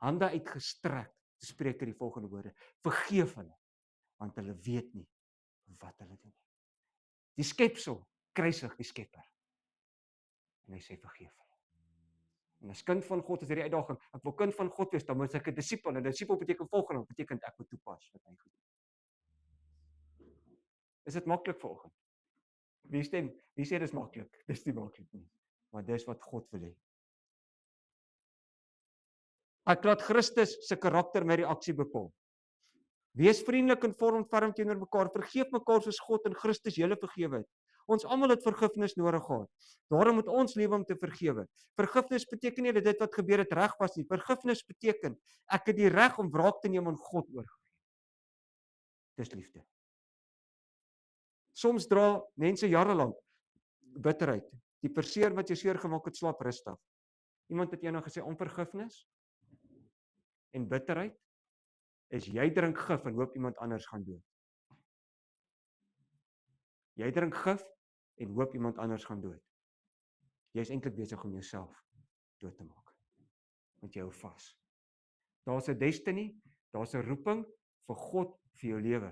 Hande uitgestrek, te spreek hy die volgende woorde: vergeef hulle, want hulle weet nie wat hulle doen nie. Die skepsel kruisig die Skepper. En hy sê vergeef hulle. En as kind van God is hierdie uitdaging, ek wil kind van God wees, dan moet ek 'n disipel. 'n Disipel beteken volgende, beteken ek moet toepas wat hy gedoen het. Is dit maklik vanoggend? Wie stem? Wie sê dis maklik? Dis nie maklik nie. Maar dis wat God wil hê. Ek laat Christus se karakter my reaksie bepaal. Wees vriendelik en vormvarm teenoor mekaar, vergeef mekaar soos God in Christus julle vergewe het. Ons almal het vergifnis nodig gehad. Daarom moet ons lewe om te vergewe. Vergifnis beteken nie dat dit wat gebeur het reg was nie. Vergifnis beteken ek het die reg om wraak te neem aan God oorgegee. Dis liefde. Soms dra mense jare lank bitterheid. Die perseer wat jou seer gemaak het, slaap rustig. Iemand het eendag gesê onvergifnis en bitterheid is jy drink gif en hoop iemand anders gaan dood. Jy drink gif en hoop iemand anders gaan dood. Jy is eintlik besig om jouself dood te maak. Want jy hou vas. Daar's 'n destiny, daar's 'n roeping vir God vir jou lewe.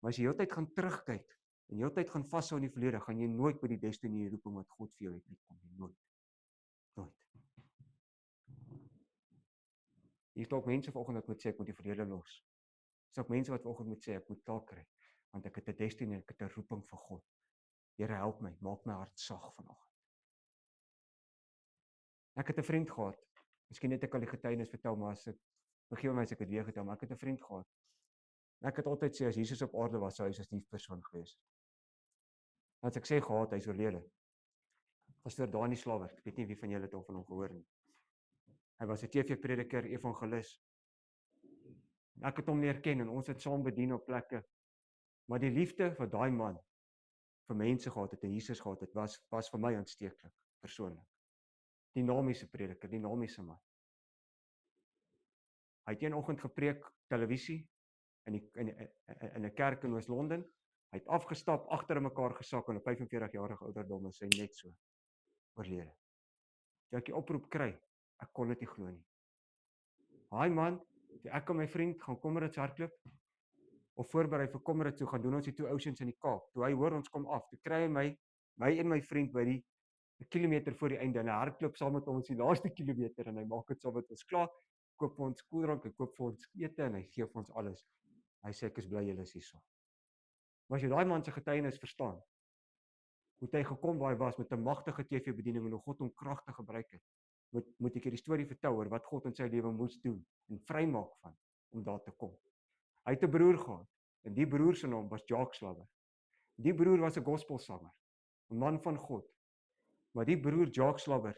Maar as jy heeltyd gaan terugkyk en heeltyd gaan vashou in die verlede, gaan jy nooit by die destiny en roeping wat God vir jou het uitkom nie. Nooit. Nooit. Hier is ook mense vanoggend wat moet sê ek moet die verlede los. Dis ook mense wat vanoggend moet sê ek moet taak kry, want ek het 'n destiny, ek het 'n roeping vir God. Here help my, maak my hart sag vanoggend. Ek het 'n vriend gehad. Miskien het ek al die getuienis vertel, maar as ek vergewe my as ek dit weer getel, maar ek het 'n vriend gehad. Ek het altyd sê as Jesus op aarde was, sou hy 'n lief persoon gewees het. As ek sê gehad, hy is oorlede. Pastoor Dani Slawer, ek weet nie wie van julle het al van hom gehoor nie. Hy was 'n TV-prediker, evangelis. Ek het hom leer ken en ons het saam bedien op plekke. Maar die liefde wat daai man vir mense gehad het en Jesus gehad het, was vir my aansteeklik, persoonlik. Dinamiese prediker, dinamiese man. Hy het een oggend gepreek, televisie, in 'n kerk in Oos-London. Hy het afgestap, agter in mekaar gesak en op 45-jarige ouderdom is hy net so oorlede. Toe ek die oproep kry, ek kon dit nie glo nie. Daai man, toe ek en my vriend gaan Comrades hardloop, of voorberei vir Comrades toe gaan doen ons die Two Oceans in die Kaap. Toe hy hoor ons kom af, toe kry hy my en my vriend by die 'n kilometer voor die einde en hy hardloop saam met ons die laaste kilometer en hy maak dit saam met ons klaar, koop vir ons koeldrank, hy koop vir ons ete en hy gee vir ons alles. Hy sê ek is bly julle is hierso. Maar as jy daai man se getuienis verstaan, hoe hy gekom waar hy was met 'n magtige TV-bediening en hoe God hom kragtig gebruik het, moet ek hierdie storie vertel oor wat God in sy lewe moes doen en vrymaak van om daar te kom. Hy het 'n broer gehad en die broer se naam was Jacques Slawer. Die broer was 'n gospelsanger, 'n man van God. Maar die broer Jacques Slawer,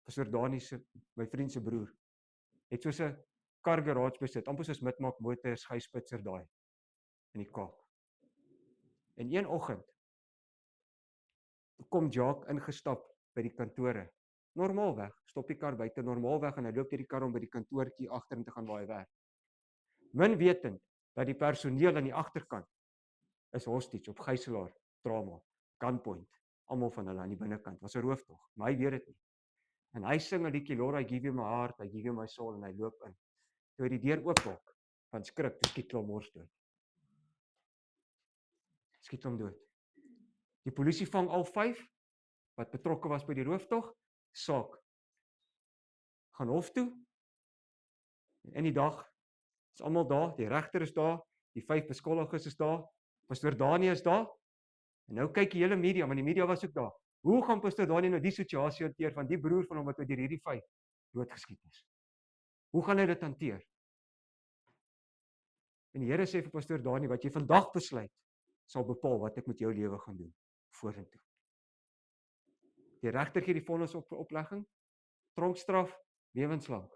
Pastoor Dani se, my vriend se broer, het soos 'n kar garage besit, amper soos Midmark Motors, Geyspitzer daai in die Kaap. En een oggend kom Jacques ingestap by die kantore. Normaalweg, stop die kar buite normaalweg en hy loop deur die kar om by die kantoortjie agterin te gaan waar hy werk. Min wetend dat die personeel aan die agterkant is hostage op gijslaar, drama, gunpoint, almal van hulle aan die binnekant. Was 'n rooftog, maar hy weet dit nie. En hy sing 'n liedjie, Lord, I give you my heart, I give you my soul, en hy loop in. Toe hy die deur oopmaak, van skrik, toe skiet hom mors dood. Skiet hom dood. Die polisie vang al 5 wat betrokke was by die rooftog, saak. Gaan hof toe. En in die dag is almal daar, die regter is daar, die 5 beskuldiges is daar, Pastoor Dani is daar. En nou kyk die hele media, want die media was ook daar. Hoe gaan Pastoor Dani nou die situasie hanteer van die broer van hom wat deur hierdie 5 doodgeskiet is? Hoe gaan hy dit hanteer? En die Here sê vir Pastoor Dani, wat jy vandag besluit, sal bepaal wat ek met jou lewe gaan doen vorentoe. Die regter gee die vonnis op oplegging, tronkstraf, lewenslank.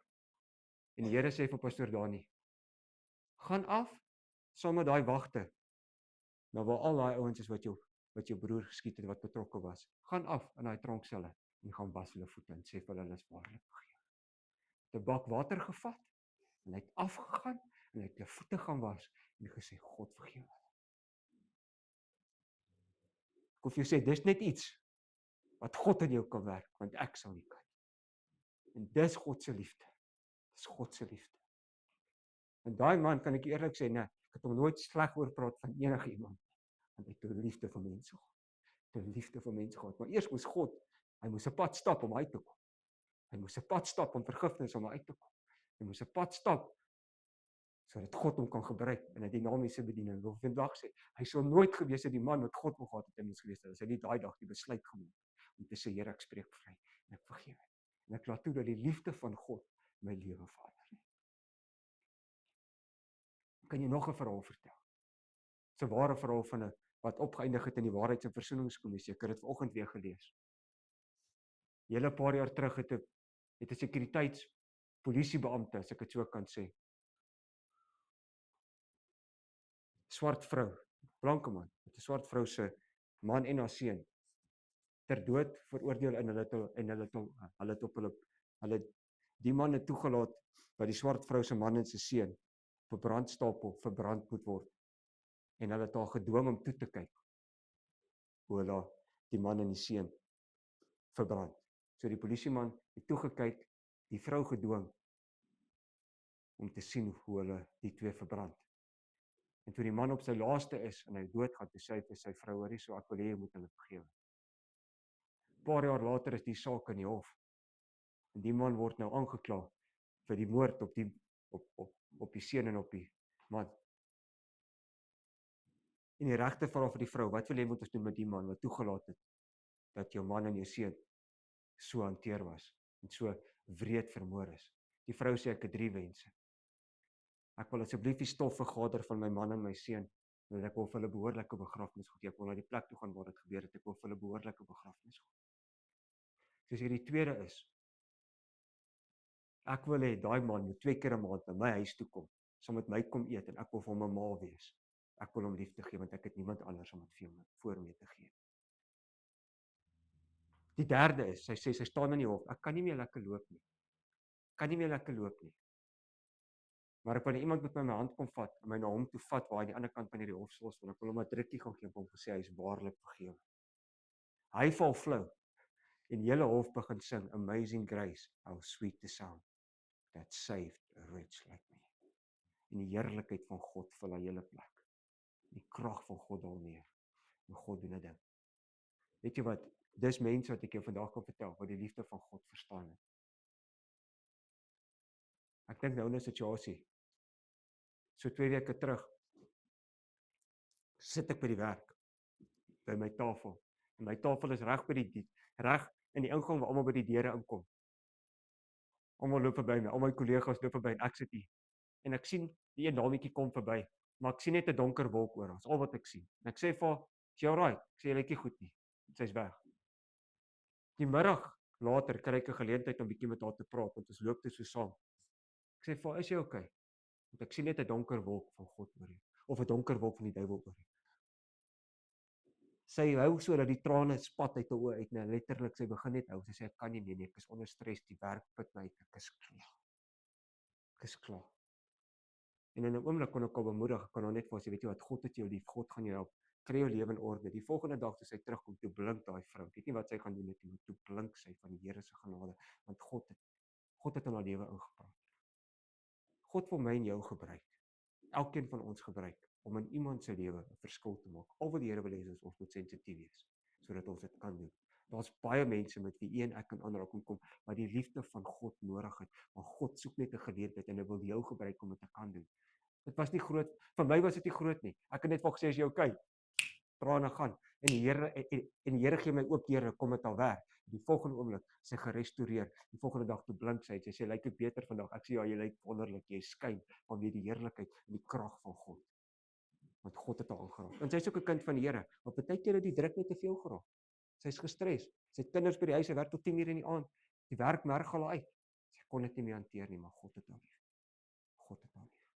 En die Here sê vir Pastoor Dani, gaan af saam met daai wagte, nou waar al daai ouens is wat jou broer geskiet het, wat betrokke was. Gaan af in daai tronkselle en gaan was hulle voete en sê vir hulle is waarlik vergewe. 'n bak water gevat en hy het afgegaan en hy het hulle voete gaan was en gesê God vergewe hulle. Ek hoef jou sê dis net iets wat God in jou kan werk, want ek sal nie kan. En dis God se liefde. Dis God se liefde. En daai man, kan ek eerlik sê, nee, ek het hom nooit sleg oor praat van enige iemand. Want hy het 'n liefde vir mense gehad. 'n liefde vir mense gehad. Maar eers moes God, hy moes 'n pad stap om uit te kom. Hy moes 'n pad stap om vergifnis om uit te kom. Hy moes 'n pad stap sodat God hom kan gebruik in 'n dinamiese bediening. Ek wil vandag sê, hy sou nooit gewees het die man wat God wou gehad het, hy moes gewees het as hy nie daai dag die besluit gemaak het om te sê, Here, ek spreek vry en ek vergewe. En ek laat toe dat die liefde van God my lewe verander. Kan jy nog 'n verhaal vertel? Dit's 'n ware verhaal van 'n wat opgeëindig het in die Waarheids- en Versoeningskommissie. Ek het dit vanoggend weer gelees. Hele paar jaar terug het 'n sekuriteitspolisiebeampte, as ek dit so kan sê, swart vrou, blanke man, met 'n swart vrou se man en haar seun ter dood veroordeel en hulle die man het toegelaat dat die swart vrou se man en sy seun op 'n brandstapel verbrand moet word. En hulle het haar gedwing om toe te kyk hoe hulle die man en die seun verbrand. So die polisieman het toegekyk, die vrou gedwing om te sien hoe hulle die twee verbrand. En toe die man op sy laaste is en hy doodgaan, toe sê hy vir sy vrou, hoorie, so ek wil hê jy moet hulle vergewe. 'n Paar jaar later is die saak in die hof. En die man word nou aangekla vir die moord op die seun en op die man. En die regter vra vir die vrou, wat wil jy moet ons doen met die man wat toegelaat het dat jou man en jou seun so hanteer was en so wreed vermoor is? Die vrou sê, ek het 3 wense. Ek wil asseblief die stof vergader van my man en my seun En ek wil vir hulle behoorlike begrafnis gee. Ek wil na die plek toe gaan waar dit gebeur het. Ek wil vir hulle behoorlike begrafnis gee. Soos hierdie tweede is, ek wil hê daai man moet 2 keer 'n maand na my huis toe kom, saam met my kom eet en ek wil vir hom 'n ma wees. Ek wil hom liefde gee want ek het niemand anders om dit voor mee te gee. Die derde is, sy sê sy staan in die hof, ek kan nie meer lekker loop nie. Maar ek wil iemand met my hand kom vat en my na hom toe vat waar hy aan die ander kant van hierdie hofsaal is, want ek wil hom 'n drukkie gaan gee en hom gesê hy is waarlik vergewe. Hy val flou en die hele hof begin sing Amazing Grace, how sweet the sound that saved a wretch like me. En die heerlikheid van God vul hy hele plek. Die krag van God daal neer. En God doen 'n ding. Weet jy wat? Dis mense wat ek jou vandag kan vertel wat die liefde van God verstaan het. Ek dink nou in 'n situasie. So 2 weke terug sit ek by die werk by my tafel. En my tafel is reg in die ingang waar almal by die deure inkom. Almal loop verby my, al my kollegas loop verby en ek sit hier. En ek sien die een dametjie kom verby, maar ek sien net 'n donker wolk oor haar. Dis al wat ek sien. En ek sê vir haar, "Is jy alright?" Ek sê, "Jy lyk nie goed nie." En sy's weg. Die middag later kry ek 'n geleentheid om bietjie met haar te praat, want ons loop toe so saam. Ek sê vir haar, "Is jy okay?" Want ek sien net 'n donker wolk van God oor jou, of 'n donker wolk van die duiwel oor jou. Sy hou so dat die trane spat uit haar oë uit, nou letterlik, sy begin net hou. Sy sê, "Ek kan nie meer nie, ek is onder stres, die werk put my uit, ek is klaar. En in 'n oomblik kon ek haar bemoedig, ek kon haar net vir haar sê, weet jy wat, God het jou lief, God gaan jou help. Kry jou lewe in orde. Die volgende dag toe sy terugkom, toe blink daai vrou. Ek weet nie wat sy gaan doen met nie, toe blink sy van die Here se genade, want God het in haar lewe ingepraat. God wil my en jou gebruik. Elkeen van ons gebruik om in iemand se lewe 'n verskil te maak. Al wat die Here wil hê is ons moet sensitief wees sodat ons dit kan doen. Daar's baie mense met wie u en ek in aanraking kom wat die liefde van God nodig het, maar God soek net 'n geleentheid en hy wil jou gebruik om dit te kan doen. Dit was nie groot, vir my was dit nie groot nie. Ek het net vir gesê as jy okay, trane gaan en die Here gee my ook deure, kom dit al werk. Die volgende oomblik sy gerestoreer. Die volgende dag toe blink sy sê lyk ek beter vandag. Ek sê ja, jy lyk wonderlik, jy skyn vanweë die heerlikheid en die krag van God. Want God het haar aangeraak. En sy's ook 'n kind van die Here, maar baie keer het die druk net te veel geraak. Sy's gestres. Sy het kinders by die huis, sy werk tot 10:00 in die aand. Die werk merg haar uit. Sy kon dit nie meer hanteer nie, maar God het haar lief. God het haar lief.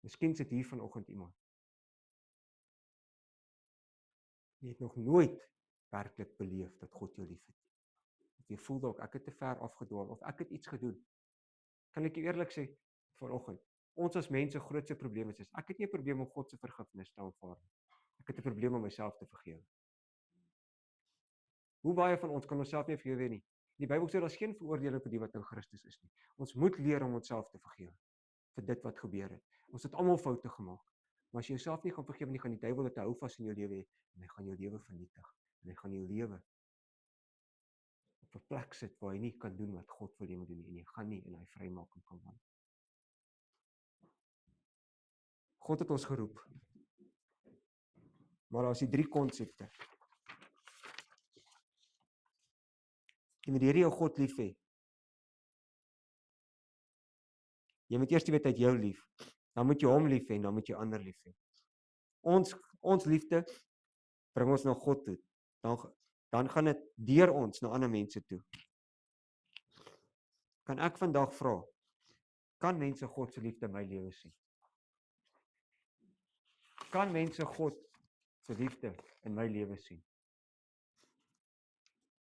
Miskien sit hier vanoggend iemand. Jy het nog nooit werklik beleef dat God jou liefhet. Of jy voel dalk ek het te ver afgedwaal of ek het iets gedoen. Kan ek eerlik sê vanoggend, ons as mense grootste probleem is ek het nie 'n probleem om God se vergifnis te aanvaar nie. Ek het 'n probleem om myself te vergewe. Hoe baie van ons kan onsself nie vergewe nie? Die Bybel sê daar's geen veroordeling vir die wat in Christus is nie. Ons moet leer om onsself te vergewe vir dit wat gebeur het. Ons het almal foute gemaak. Maar as jy jouself nie gaan vergewe nie, gaan die duiwel dit hou vas in jou lewe hê en hy gaan jou lewe vernietig. En hy gaan jou lewe op 'n plek sit waar jy nie kan doen wat God wil hê jy moet doen nie en jy gaan nie in hy vrymaking kan wandel. God het ons geroep. Maar daar is die 3 konsepte. Jy moet hierdie jou God lief hê. Jy moet eers weet hy het jou lief. Dan moet jy hom lief hê en dan moet jy ander lief hê. Ons liefde bring ons na God toe. Dan gaan dit deur ons na ander mense toe. Kan ek vandag vra, kan mense God se liefde in my lewe sien? Kan mense God se liefde in my lewe sien?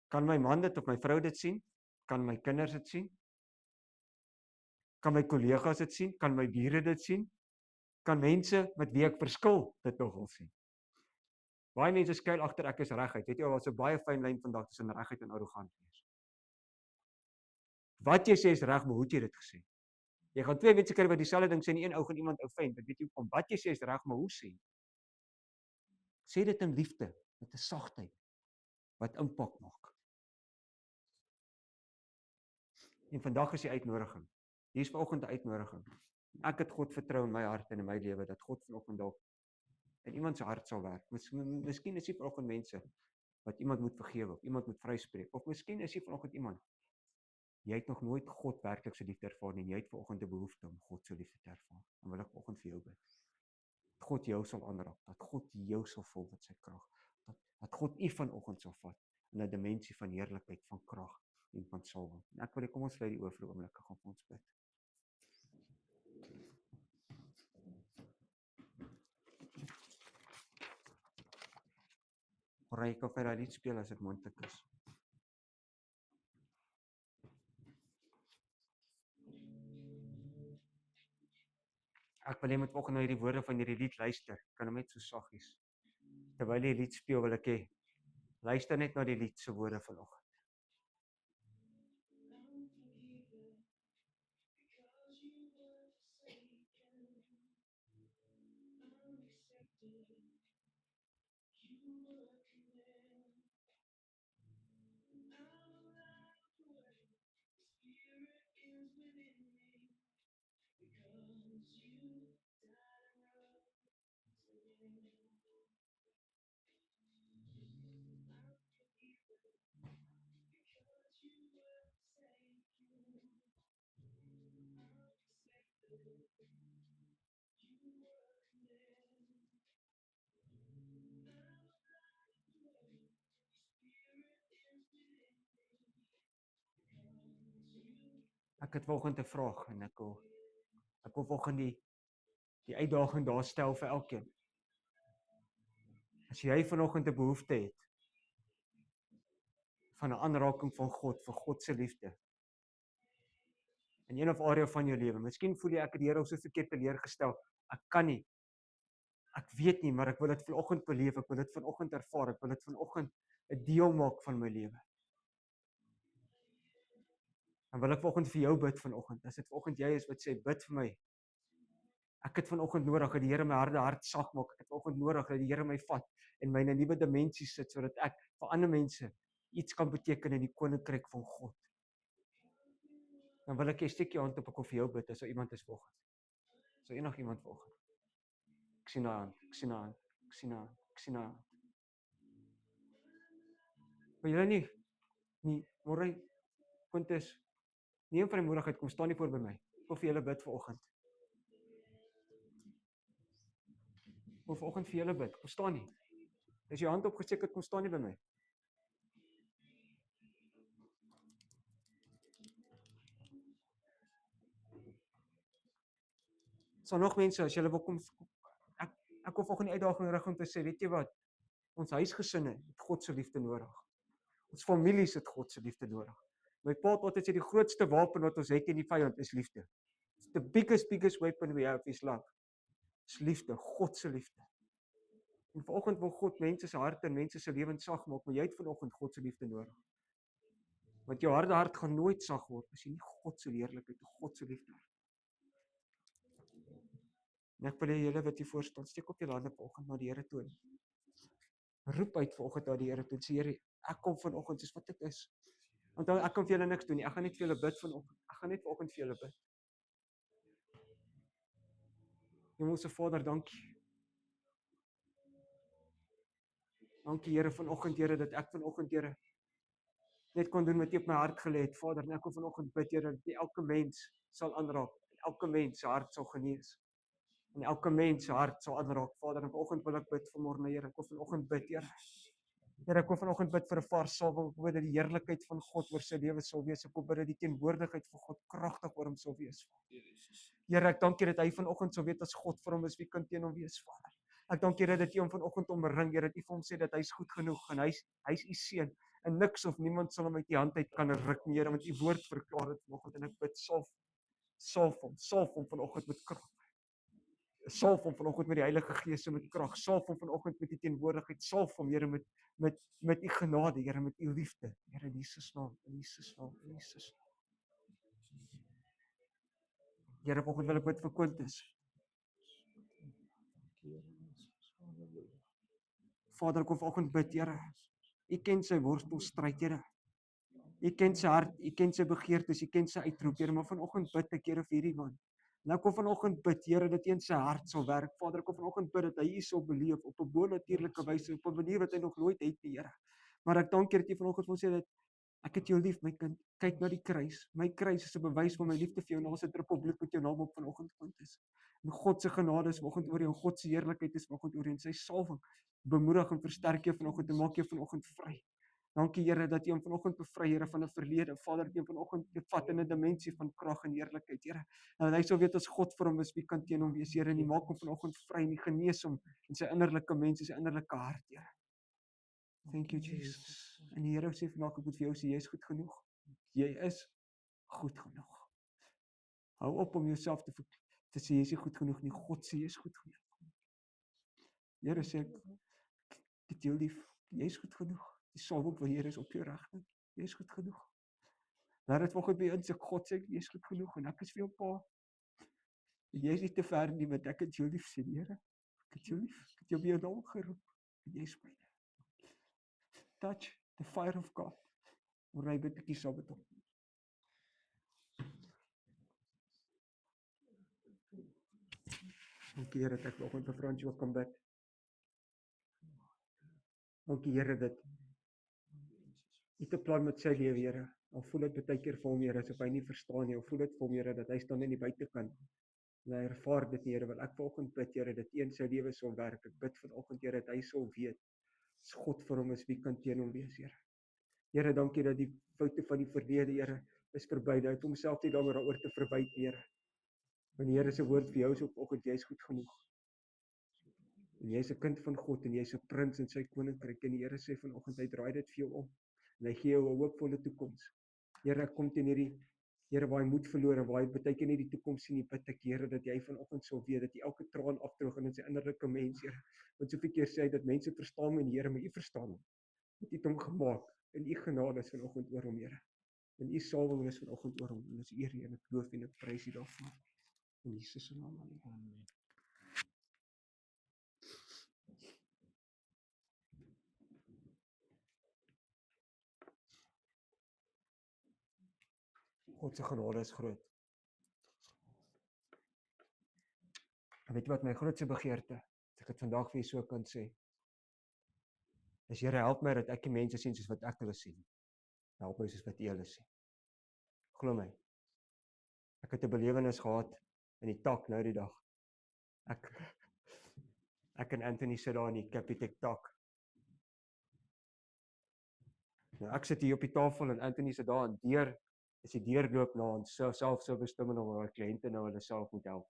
Kan my man dit of my vrou dit sien? Kan my kinders dit sien? Kan my kollegas dit sien? Kan my bure dit sien? Kan mense met wie ek verskil dit nogal sien? Baie mense skuil agter ek is reguit. Weet jy, daar's 'n baie fyn lyn vandag tussen reguit en arrogant wees. Wat jy sê is reg, maar hoe het jy dit gesê? Jy gaan 2 mense kry wat dieselfde ding sê en een ou gaan iemand offend. Ek weet nie hoekom. Wat jy sê is reg, maar hoe sê? Sê dit in liefde, met 'n sagtheid wat impak maak. En vandag is die uitnodiging. Hier is vanoggend 'n uitnodiging. Ek het God vertrou in my hart en in my lewe dat God vanoggend dalk in iemand se hart sal werk. Miskien is hier vanoggend mense wat iemand moet vergewe of iemand moet vryspreek. Of miskien is hier vanoggend iemand. Jy het nog nooit God werklik se liefde ervaar nie. Jy het vanoggend 'n behoefte om God se liefde te ervaar. Dan wil ek vanoggend vir jou bid. God jou sal aanraak, dat God jou sal vul met sy krag, dat God u vanoggend sal vat in 'n dimensie van heerlikheid, van krag en van salwing. En ek wil kom ons sluit die oë vir 'n oomblik, gaan vir ons bid. Ryk of hy lied speel as dit moontlik is. Ek wil hê met vanoggend na hierdie woorde van hierdie lied luister, kan hom net so saggies. Terwyl jy die lied speel, wil ek hê, luister net na die lied se woorde vanoggend. Ek het vanoggend 'n vraag en ek wil vanoggend die uitdaging daar stel vir elkeen. As jy vanoggend 'n behoefte het van 'n aanraking van God, vir God se liefde, in een of area van jou lewe, miskien voel jy ek het die Here al so verkeerd teleurgestel, ek kan nie, ek weet nie, maar ek wil dit vanoggend beleef, ek wil dit vanoggend ervaar, ek wil dit vanoggend 'n deel maak van my lewe. En wil ek vanoggend vir jou bid vanoggend, as dit vanoggend jy is wat sê, bid vir my. Ek het vanoggend nodig dat die Here my harde hart sag maak, ek het vanoggend nodig dat die Here my vat en my in 'n nuwe dimensie sit, sodat ek vir ander mense iets kan beteken in die koninkryk van God. Dan wil ek jy steek jou hand op, ek wil vir jou bid, as iemand is vanoggend. So enig iemand vanoggend. Ek sien 'n hand, ek sien 'n hand, ek sien 'n hand, ek sien 'n hand. Maar julle nie, môre, Quintus, nie in vrymoedigheid, kom staan nie voor by my. Ek wil vir julle bid vanoggend. Ek wil vanoggend vir julle bid, kom staan nie. As jou hand opgesteek het, kom staan nie by my. So nog mense, as julle wil kom, ek wil vanoggend die uitdaging rig om te sê, weet jy wat, ons huisgesinne het God se liefde nodig. Ons families het God se liefde nodig. My pa het altyd sê, die grootste wapen wat ons het teen die vyand is liefde. It's the biggest weapon we have is love. Is liefde, God se liefde. En vanoggend wil God mense se harte en mense se lewens sag maak, maar jy het vanoggend God se liefde nodig. Want jou harde hart gaan nooit sag word as jy nie God se heerlikheid en God se liefde het. En ek wil hê julle wat hier voor staan, steek op julle hande vanoggend na die Here toe. Roep uit vanoggend na die Here toe, sê Here, ek kom vanoggend soos wat ek is. Want ek kan vir julle niks doen nie. Ek gaan net vir julle bid vanoggend. Ek gaan net vanoggend vir julle bid. Hemelse Vader, dankie. Dankie Here vanoggend, Here, dat ek vanoggend, Here, net kon doen wat U op my hart gelê het, Vader. En ek wil vanoggend bid, Here, dat U elke mens sal aanraak, elke mens se hart sal genees. En elke mens se hart sal aanraak, Vader. En vanoggend wil ek bid vanmôre, Here. Ek wil vanoggend bid, Here. Here, ek wil vanoggend bid vir 'n vars salwing, ek bid dat die heerlikheid van God oor sy lewe sal wees. Ek wil bid dat die teenwoordigheid van God kragtig oor hom sal wees. Here, ek dank U dat hy vanoggend sal weet as God vir hom is, wie kan teen hom wees, Vader. Ek dank U dat U hom vanoggend omring, Here, dat U vir hom sê dat hy's goed genoeg en hy's U seun en niks of niemand sal hom uit U hand uit kan ruk nie, Here, want U woord verklaar dit vanoggend en ek bid salf hom vanoggend met krag. Salf hom vanoggend met die Heilige Gees en met krag. Salf hom vanoggend met die teenwoordigheid. Salf hom, Here, met U genade, Here, met U liefde. Here, in Jesus naam, in Jesus naam, in Jesus naam. Here, vanoggend wil ek bid vir Quintus. Vader, ek wil vanoggend bid, Here. U ken sy worstelstryd, Here. U ken sy hart, U ken sy begeertes, U ken sy uitroep, Here, maar vanoggend bid ek, Here, vir hierdie man. En ek wil vanoggend bid, Here, dat U in sy hart sal werk. Vader, ek wil vanoggend bid dat hy U sal beleef op 'n bonatuurlike wyse, op 'n manier wat hy nog nooit het nie, Here. Maar ek dank U dat U vanoggend vir ons sê dat Ek het jou lief, my kind. Kyk na die kruis. My kruis is 'n bewys van my liefde vir jou. En ons het 'n republiek met jou naam op vanoggend is. En God se genade is vanoggend oor jou. God se heerlikheid is vanoggend oor jou. En sy salwing bemoedig en versterk jou vanoggend en maak jou vanoggend vry. Dankie Here dat U hom vanoggend bevry, Here, van 'n verlede. Vader, dat U hom vanoggend vat in 'n dimensie van krag en heerlikheid, Here. En hy sou weet as God vir hom is, wie kan teen hom wees, Here? En U maak hom vanoggend vry en U genees hom in sy innerlike mens, sy innerlike hart, Here. Thank you, Jesus. En die Here sê vandag, ek moet vir jou sê, jy is goed genoeg. Jy is goed genoeg. Hou op om jouself te sê, jy is nie goed genoeg nie. God sê, jy is goed genoeg. Die Here sê, ek het jou lief. Jy is goed genoeg. Die salwing van die Here is op jou regting. Jy is goed genoeg. Laat dit vanoggend by jou insig. God sê, jy is goed genoeg. En ek is vir jou pa. Jy is nie te ver nie, want ek het jou lief, sê die Here. Ek het jou lief. Ek het jou by jou naam geroep. En jy is myne. Touch the fire of God. Oor hy bid ek hier saam met hom. Dankie Here dat ek vanoggend vir Fransjo kan bid. Dankie Here dat U 'n plan met sy lewe, Here. Al voel dit baie keer vir hom, Here, asof hy nie verstaan nie. Al voel dit vir hom, Here, dat hy staan in die buitekant. En hy ervaar dit nie, Here, wil ek vanoggend bid, Here, dat U in sy lewe sal werk. Ek bid vanoggend, Here, dat hy sal weet, as God vir hom is, wie kan teen hom wees, Here. Here, dankie dat die foute van die verlede, Here, is verby. Hy het homself nie daaroor te verwyd, Here. Want die Here se woord vir jou is vanoggend, jy is goed genoeg. En jy is 'n kind van God en jy is 'n prins in sy koninkryk. En die Here sê vanoggend, hy draai dit vir jou om. En hy gee jou 'n hoopvolle toekoms. Here, ek kom teen hierdie, Here, waar hy moed verloor en waar hy baie keer nie die toekoms sien nie, bid ek, Here, dat jy vanoggend sal weet, dat jy elke traan afdroog in sy innerlike mens, Here. Want soveel keer sê hy dat mense verstaan my, Here, maar U verstaan hom. Want U het hom gemaak en U genade is vanoggend oor hom, Here. En U salwing is vanoggend oor hom. En dis eer en ek loof en ek prys U daarvoor. In Jesus se naam, amen. God se genade is groot. En weet jy wat my grootste begeerte, as ek dit vandag vir jy so kan sê, is Here, help my dat ek die mense sien soos wat ek hulle sien. Help my soos wat U hulle sien. Glo my. Ek het 'n belewenis gehad in die tak nou die dag. Ek en Anthony sit daar in die Capitec tak. Nou ek sit hier op die tafel en Anthony sit daar en as die deur loop na ons self-service terminal waar kliënte nou hulle self moet help.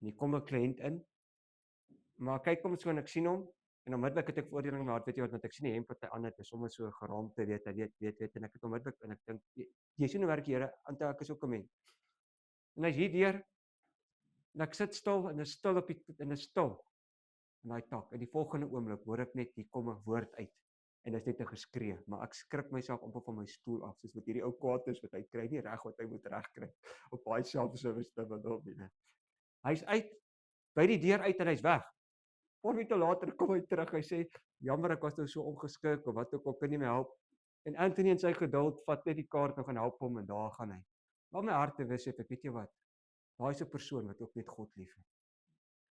En hier kom 'n kliënt in, maar kyk hom so en ek sien hom, en onmiddellik het ek veroordeling gehad, weet jy wat ek sien die hemp wat hy aan het, is sommer so geraamte, weet, hy weet, en ek het onmiddellik, en ek dink, jy sien hoe werk die Here, want ek is ook 'n mens. En hy's hier deur, en ek sit stil, en is stil en is stil, in daai tak, en die volgende oomblik hoor ek net, hier kom 'n woord uit, en dit is net 'n geskree, maar ek skrik myself amper van my stoel af, soos wat hierdie ou kwaad is, wat hy kry nie reg wat hy moet reg kry, op baie self-service terminal, hy's uit, by die deur uit en hy's weg. 'n paar minute later kom hy terug, hy sê, jammer ek was nou so ongeskik, of wat ook al, kan nie my help. En Anthony in sy geduld vat net die kaart en gaan help hom, en daar gaan hy. Maar my hart te wis het, ek weet jy wat, daar is 'n persoon wat ook net God lief het.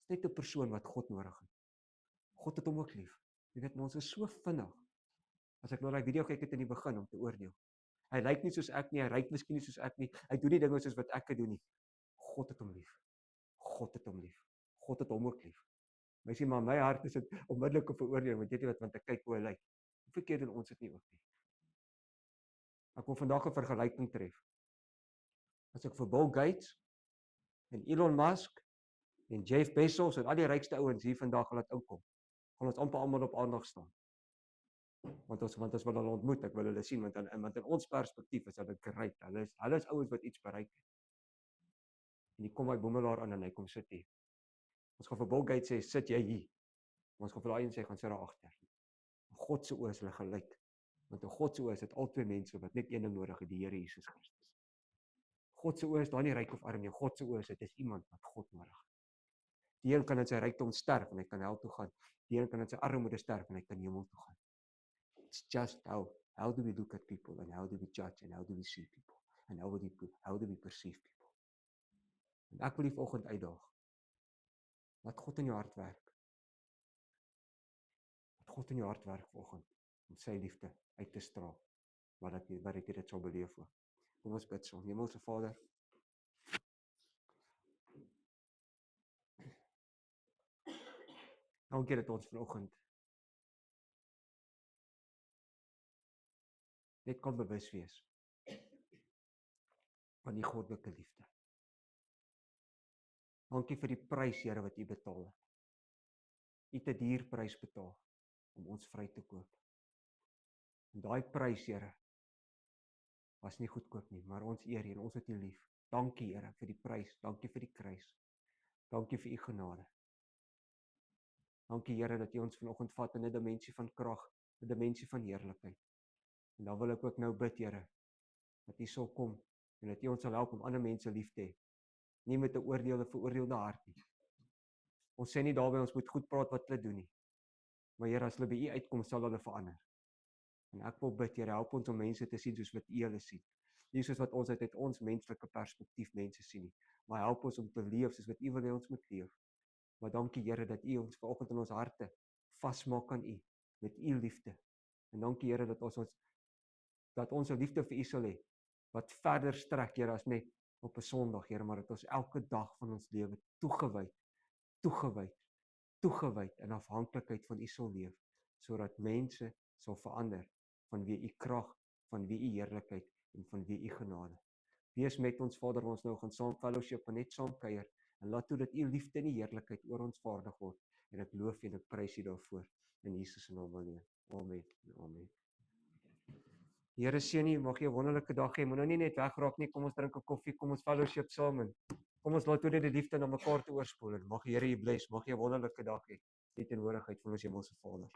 Is net 'n persoon wat God nodig het. God het hom ook lief. Jy weet, maar ons is so vinnig, as ek nou daai video kyk het in die begin, om te oordeel. Hy lyk nie soos ek nie, hy ryk miskien nie soos ek nie, hy doen nie dinge soos wat ek doen nie. God het hom lief. God het hom lief. God het hom ook lief. Maar sê maar, my hart is dit onmiddellik op veroordeel, want jy weet wat, want ek kyk hoe hy lyk. Hoeveel keer doen ons dit nie ook nie? Ek wil vandag 'n vergelyking tref. As ek vir Bill Gates en Elon Musk en Jeff Bezos en al die rykste ouens hier vandag laat inkom, gaan ons amper almal op aandag staan. Want ons wil hulle ontmoet, ek wil hulle sien, want in ons perspektief is hulle great. Hulle is ouens wat iets bereik het. En hier kom hy boemelaar aan en hy kom sit hier. Ons gaan vir Bill Gates sê, sit jy hier. Ons gaan vir daai een sê, gaan sit daar agter. God se oë is hulle gelyk. Want in God se oë is dit al twee mense wat net een ding nodig het, die Here Jesus Christus. God se oë is daar nie ryk of arm nie. God se oë is dit is iemand wat God nodig het. Die een kan in sy rykdom sterf en hy kan hel toe gaan. Die een kan in sy armoede sterf en hy kan hemel toe gaan. It's just how do we look at people and how do we judge and how do we see people and how do we perceive people. En ek wil die vanoggend uitdaag. Laat God in jou hart werk. Laat God in jou hart werk vanoggend. om sy liefde uit te straal, wat jy dit sal beleef ook. Kom ons bid saam. Hemelse Vader, dankie dat ons vanoggend net kan bewus wees van die goddelike liefde. Dankie vir die prys, Here, wat U betaal het. U het 'n duur prys betaal om ons vry te koop. En daai prys, Here, was nie goedkoop nie, maar ons eer U en ons het U lief. Dankie, Here, vir die prys, dankie vir die kruis. Dankie vir U genade. Dankie, Here, dat U ons vanoggend vat in 'n dimensie van krag, 'n dimensie van heerlikheid. En dan wil ek ook nou bid, Here, dat U sal kom en dat U ons sal help om ander mense lief te hê. Nie met 'n veroordeelde hart nie. Ons sê nie daarby ons moet goed praat wat hulle doen nie. Maar Here, as hulle by U uitkom, sal hulle verander. En ek wil bid, Here, help ons om mense te sien soos wat U hulle sien. Nie soos wat ons uit ons menslike perspektief mense sien nie, maar help ons om te leef soos wat U wil hê ons moet leef. Maar dankie, Here, dat U ons vanoggend in ons harte vasmaak aan U met U liefde. En dankie, Here, dat ons 'n liefde vir U sal hê wat verder strek, Here, as net op 'n Sondag, Here, maar dat ons elke dag van ons lewe toegewyd in afhanklikheid van U sal leef, sodat mense sal verander vanweë U krag, vanweë U heerlikheid en vanweë U genade. Wees met ons, Vader, ons nou gaan saam fellowship en net saam kuier, en laat toe dat U liefde en die heerlikheid oor ons vaardig word, en ek loof U en ek prys U daarvoor, in Jesus se naam alleen. Amen. Amen. Here seën U, mag jy 'n wonderlike dag hê. Moet nou nie net wegraak nie, kom ons drink 'n koffie, kom ons fellowship saam en kom ons laat toe net die liefde na mekaar toe oorspoel en mag die Here U bless, mag jy 'n wonderlike dag hê. Die teenwoordigheid van ons Hemelse Vader.